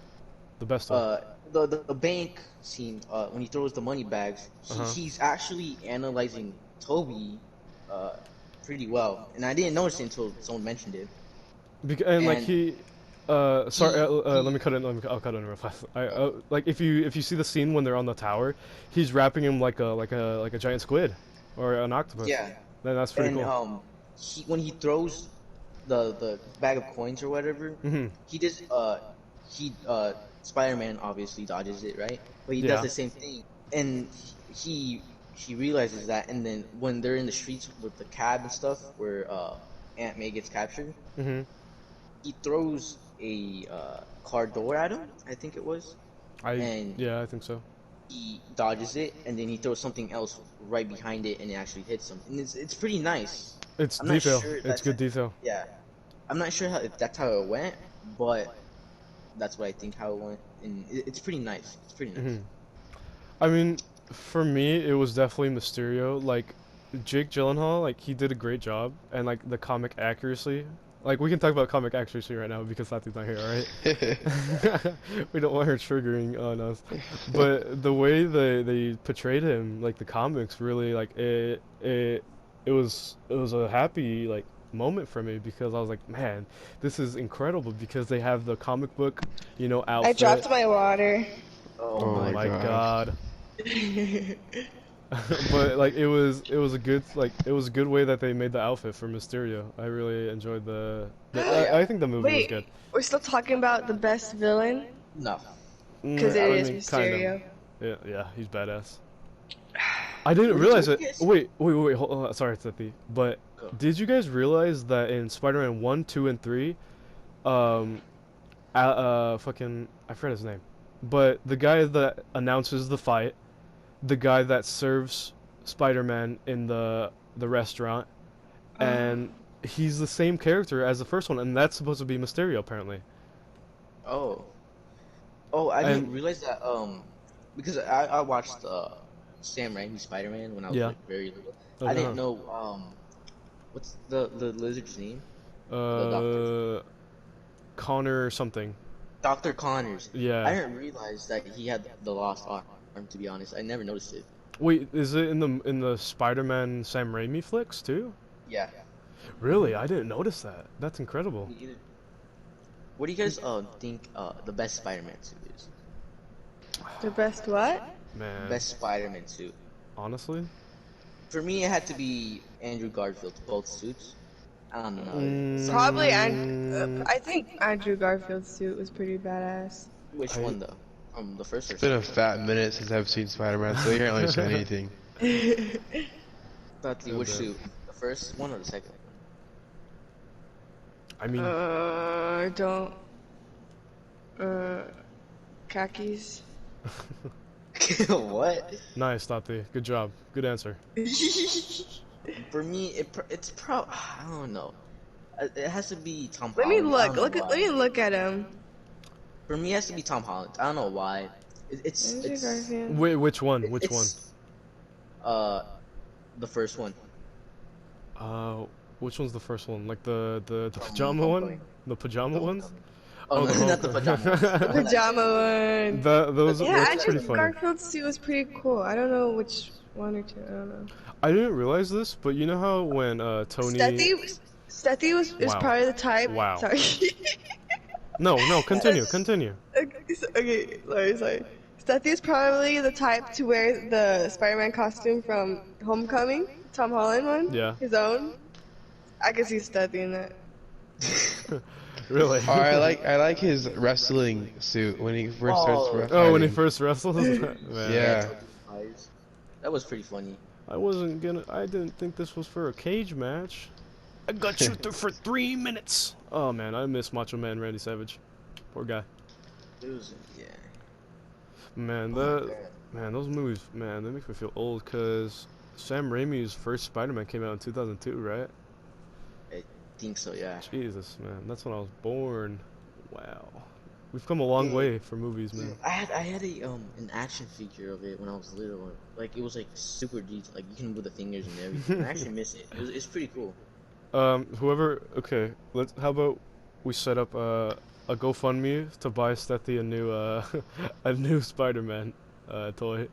the best one. The bank scene when he throws the money bags, he's actually analyzing Toby pretty well, and I didn't notice it until someone mentioned it. And like and- he, sorry, let me cut it. I'll cut it in real fast. Like if you see the scene when they're on the tower, he's wrapping him like a giant squid, or an octopus. Yeah, Then that's pretty and cool. when he throws the bag of coins or whatever, Mhm. he just he Spider-Man obviously dodges it, right? But he does the same thing, and he realizes that, and then when they're in the streets with the cab and stuff, where Aunt May gets captured, he throws a car door at him, I think it was, yeah, I think so. He dodges it, and then he throws something else right behind it, and it actually hits him. And it's pretty nice. It's I'm detail. Not sure it's good detail. Yeah, I'm not sure if that's how it went, but that's what I think how it went, and it's pretty nice. It's pretty nice. I mean, for me, it was definitely Mysterio. Like, Jake Gyllenhaal, like he did a great job, and like the comic accuracy. Like, we can talk about comic accuracy right now because Sati's not here, alright? We don't want her triggering on us. But the way they portrayed him, like the comics, really, like it was a happy like moment for me because I was like, man, this is incredible because they have the comic book, you know, outfit. I dropped my water. Oh my god. But like it was a good way that they made the outfit for Mysterio. I really enjoyed I think the movie was good. We're still talking about the best villain? No. Because it is Mysterio. Kind of. Yeah, he's badass. I didn't realize it. Wait, hold on. Sorry, Stealthy. But did you guys realize that in Spider-Man 1, 2, and 3, fucking I forgot his name, but the guy that announces the fight, the guy that serves Spider-Man in the restaurant, and he's the same character as the first one, and that's supposed to be Mysterio apparently. Oh, I didn't realize that. Because I watched Sam Raimi Spider-Man when I was like very little. I didn't know what's the lizard's name? Connor something. Dr. Connors. Yeah. I didn't realize that he had the lost arm. To be honest, I never noticed it. Wait, is it in the Spider-Man Sam Raimi flicks too? Yeah. Really? I didn't notice that. That's incredible. What do you guys think the best Spider-Man suit is? The best what? Man. Best Spider-Man suit. Honestly? For me, it had to be Andrew Garfield's both suits. I don't know. Probably, I think Andrew Garfield's suit was pretty badass. Which one though? The first. It's been a fat minute since I've seen Spider-Man, so you can't really say anything. But which suit? The first one or the second? I mean. I don't. Khakis. What? Nice, Stealthy. Good job. Good answer. For me, it's I don't know. It has to be Tom Holland. Let me look. Let me look at him. For me, it has to be Tom Holland. I don't know why. It's Wait, which one? Which one? The first one. Which one's the first one? Like the pajama one? The pajama ones? Oh, no, not the pajama ones. The pajama one. Those yeah, that's pretty funny. Garfield's suit was pretty cool. I don't know which one or two. I don't know. I didn't realize this, but you know how when Tony. Stealthy is probably the type. Wow. Sorry. No, continue. Okay, sorry. Stealthy is probably the type to wear the Spider-Man costume from Homecoming, Tom Holland one. Yeah. His own. I can see Stealthy in that. Really? Oh, I like his wrestling suit when he first starts wrestling. Oh, when he first wrestles? Man. Yeah. That was pretty funny. I didn't think this was for a cage match. I got you for 3 minutes. Oh man, I miss Macho Man Randy Savage. Poor guy. It was, yeah. Man, those movies, man, they make me feel old because Sam Raimi's first Spider-Man came out in 2002, right? I think so, yeah. Jesus, man, that's when I was born. Wow. We've come a long way for movies, man. I had an action figure of it when I was little. Like it was like super detailed. Like you can move the fingers and everything. I actually miss it. It's pretty cool. Okay, how about we set up a GoFundMe to buy Stealthy a new Spider-Man toy.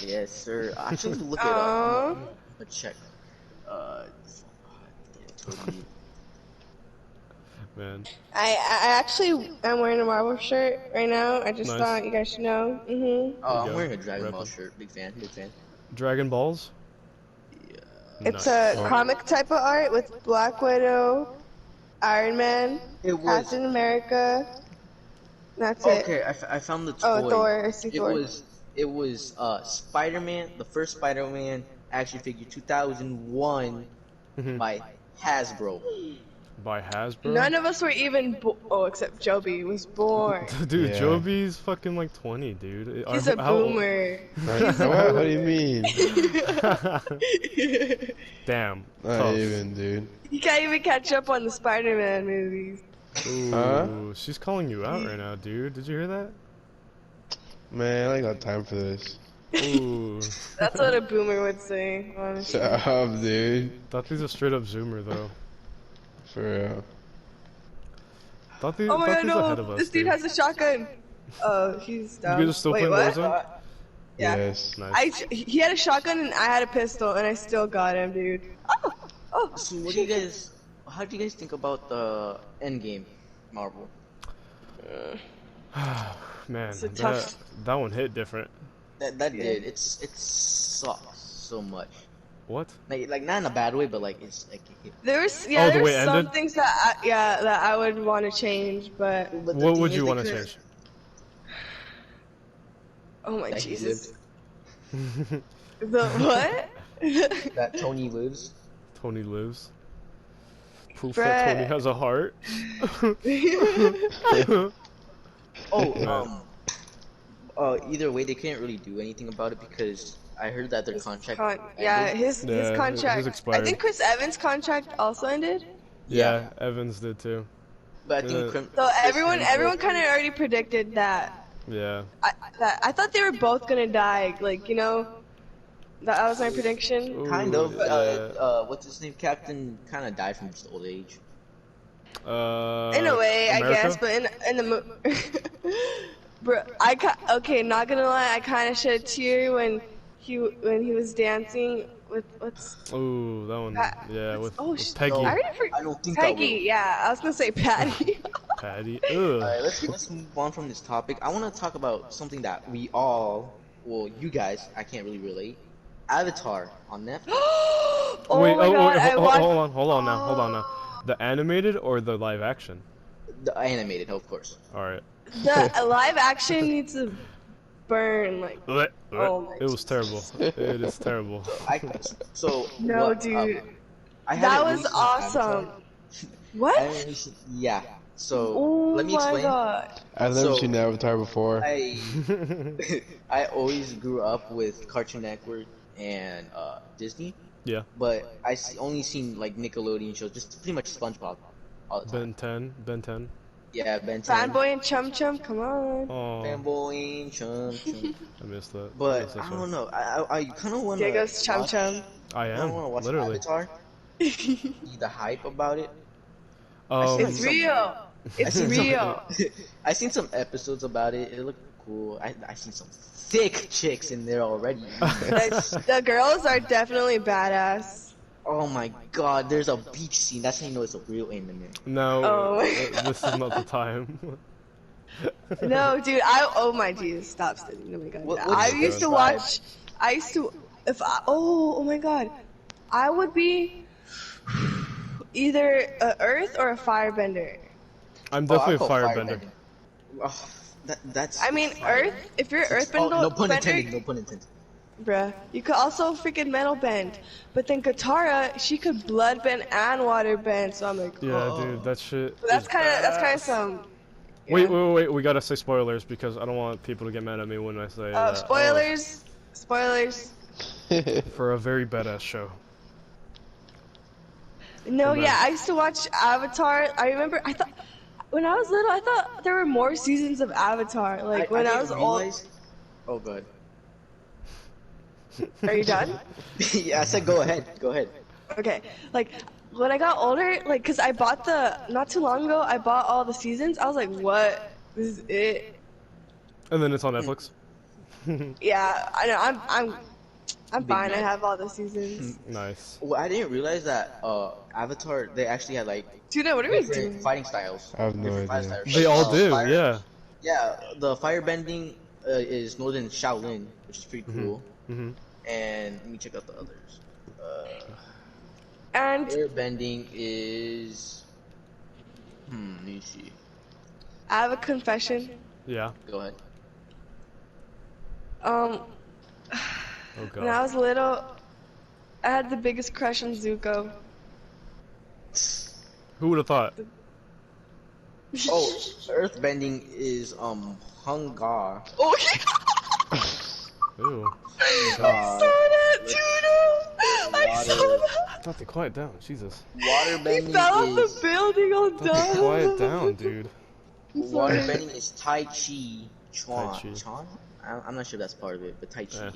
Yes, sir. Actually, look it up. Let's check. Man. I actually am wearing a Marvel shirt right now. I just thought you guys should know. Oh, I'm wearing a Dragon Ball shirt. Big fan. Dragon Balls? It's a comic type of art with Black Widow, Iron Man, Captain America, That's it. Okay, I found the toy. Oh, Thor. I see Thor. It was Spider-Man, the first Spider-Man action figure, 2001 Mhm. by Hasbro. By Hasbro. None of us were even except Joby was born. Dude, Yeah. Joby's fucking like 20, dude. He's a boomer. What do you mean? Damn. Not Tough. even, dude. He can't even catch up on the Spider-Man movies. Ooh, Huh? she's calling you out right now, dude. Did you hear that? Man, I ain't got time for this. Ooh. That's what a boomer would say, honestly. Shut up, dude. Thought these a straight up zoomer though. For real. Thought Oh my thought god, these ahead of no! us, This dude dude. has a shotgun. Oh, he's dumb. You guys are still Wait, playing what? Warzone? Yeah. Yes. Nice. He had a shotgun and I had a pistol and I still got him, dude. Oh! Oh! So what do you guys? How do you guys think about the Endgame, Marvel? Man, It's a tough- that one hit different. That did. It sucks so much. What? Like not in a bad way, but like it's like. There's Oh, the way there's it some ended? things that I would want to change, but the What thing would is you they want to couldn't- change? oh my that he Jesus. lived, The what? that Tony lives. Tony lives. Proof Brett. that Tony has a heart. Oh, either way, they couldn't really do anything about it because I heard that their contract. Yeah, ended. his Yeah, contract. his expired. I think Chris Evans' contract also ended. Yeah, Evans did too. But I think Yeah. So everyone kind of already predicted that. Yeah. I thought they were both gonna die. Like, you know, that was my prediction. Kind Ooh, of. yeah. What's his name? Captain kind of died from just old age. In a way, America? I guess, but in the bro, okay, not gonna lie, I kind of shed a tear when he was dancing with what's Ooh, that one. Yeah, with Peggy. No. I already I don't think Peggy. Yeah, I was gonna say Patty. Patty. Alright, Ugh. let's move on from this topic. I want to talk about something that we all, well, you guys, I can't really relate. Avatar on Netflix. Oh Wait, my god, I watched. hold on now. The animated or the live action? The animated, of course. Alright. The live action needs to burn like. Oh my It was terrible. It is terrible. No, what, dude. I That haven't was really seen awesome. Avatar. I What? haven't really seen- yeah. So Oh let me my explain. god. I've never So, seen Avatar before. I always grew up with Cartoon Network and Disney, Yeah. but only seen like Nickelodeon shows, just pretty much SpongeBob all the time. Ben 10. Yeah, Ben 10. Fanboy and Chum Chum, come on. Oh, Fanboy, Chum Chum. I missed that. But I don't know. I kind of want to. There goes Chum Chum. I I am, want to watch literally. Avatar. See the hype about it. It's real. It's real. I seen some episodes about it. It looked cool. I seen some thick chicks in there already. The girls are definitely badass. Oh my god, there's a beach scene. That's how you know it's a real anime. No, Oh. this is not the time. No, dude, oh my Jesus, stop studying. Oh my god. What- I what's used to the watch, oh my god. I would be either a earth or a firebender. I'm Oh, definitely I call a firebender. Oh, that's. I mean, earth, if you're earthbender, Oh, no pun intended. No pun intended. bruh, you could also freaking metal bend. But then Katara, she could blood bend and water bend, so I'm like, Yeah, oh. dude, that shit. But that's is kind of badass. some. Wait, we gotta say spoilers because I don't want people to get mad at me when I say that. Spoilers. Spoilers. For a very badass show. No, Come yeah, on. I used to watch Avatar. I remember, when I was little, I thought there were more seasons of Avatar. Like, when I was didn't old. realize- Oh, good. Are you done? Yeah, I said go ahead. Go ahead. Okay. Like, when I got older, like, cause I bought not too long ago, I bought all the seasons. I was like, what? This is it? And then it's on Netflix. Yeah, I know, I'm Big fine. I man. have all the seasons. Nice. Well, I didn't realize that Avatar, they actually had like Dude, what are we different doing? fighting styles. I have no Different fighting idea. styles. They all do, Fire- yeah. Yeah, the firebending is Northern Shaolin, which is pretty cool. Mm-hmm. And let me check out the others. And Airbending is. Let me see. I have a confession. Yeah. Go ahead. Oh When I god. was little, I had the biggest crush on Zuko. Who would have thought? Oh, earthbending is Hungar. Okay. Ew. I saw that. Thought they quiet down. Jesus. He Waterbending fell off is the building on dumb. Quiet down, dude. waterbending is Tai Chi Chuan. Tai Chi. Chuan? I'm not sure that's part of it, but Tai Chi. Yeah.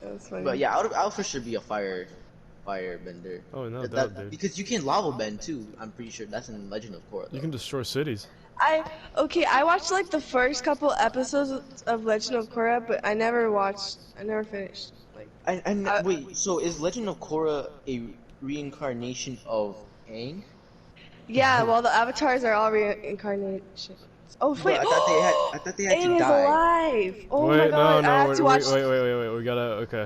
That's funny. But yeah, I'll for sure be a firebender. Oh, no doubt, dude. Because you can lava bend too. I'm pretty sure that's in Legend of Korra. You can destroy cities. I watched like the first couple episodes of Legend of Korra, but I never finished. Like, wait, so is Legend of Korra a reincarnation of Aang? yeah, well the avatars are all reincarnation. Oh wait, I thought they had Aang to is die. alive. Oh wait, my god, I have to watch. wait. We gotta. Okay.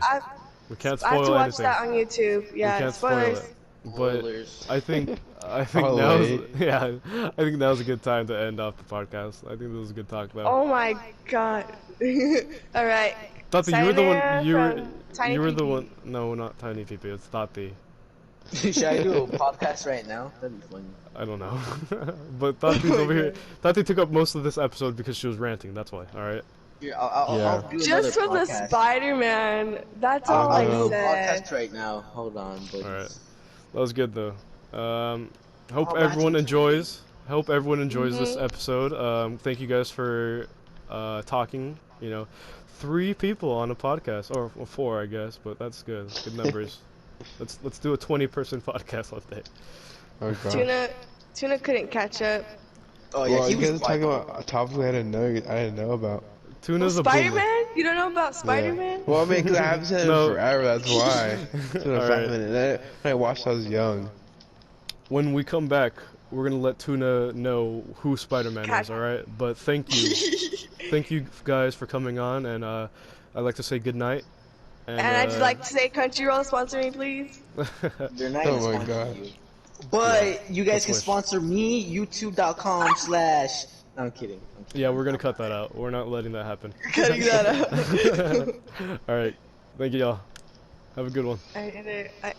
We can't I have to spoil watch anything. that on YouTube. Yeah, We can't spoilers. spoil it. But Spoilers. I think Oh, now's wait. I think now's a good time to end off the podcast. I think this was a good talk though. Oh my god. All right. Tati, you were the one. Sayonara You were from Tiny you were the PP. one. No, not Tiny PP. It's Tati. Should I do a podcast right now? That'd be funny. I don't know. But Tati's over here. Tati took up most of this episode because she was ranting. That's why. All right. Here, I'll do another Just from the podcast. Spider-Man. That's all I'll I do a said. podcast right now. Hold on, boys. All right. That was good though. Hope Oh, everyone Matthew. enjoys. Hope everyone enjoys this episode. Thank you guys for talking. You know, 3 people on a podcast, or 4, I guess, but that's good. Good numbers. Let's do a 20-person podcast one day. Oh god. Tuna couldn't catch up. Oh yeah, Well, he you was guys are talking about a topic I didn't know about. Tuna's a boomer. Spider-Man? You don't know about Spider-Man? Well, I mean, because I haven't seen it No. forever. That's why. It's been a Alright. minute. I watched when I was young. When we come back, we're gonna let Tuna know who Spider-Man is. All right. But thank you guys for coming on, and I'd like to say good night. And I'd like to say Crunchyroll sponsor me, please. They're not Oh gonna my sponsor God. you. But you guys Let's can wish. sponsor me, youtube.com/ No, I'm kidding. Yeah, we're gonna cut that out. We're not letting that happen. Cutting that out. All right. Thank you, y'all. Have a good one. Alright,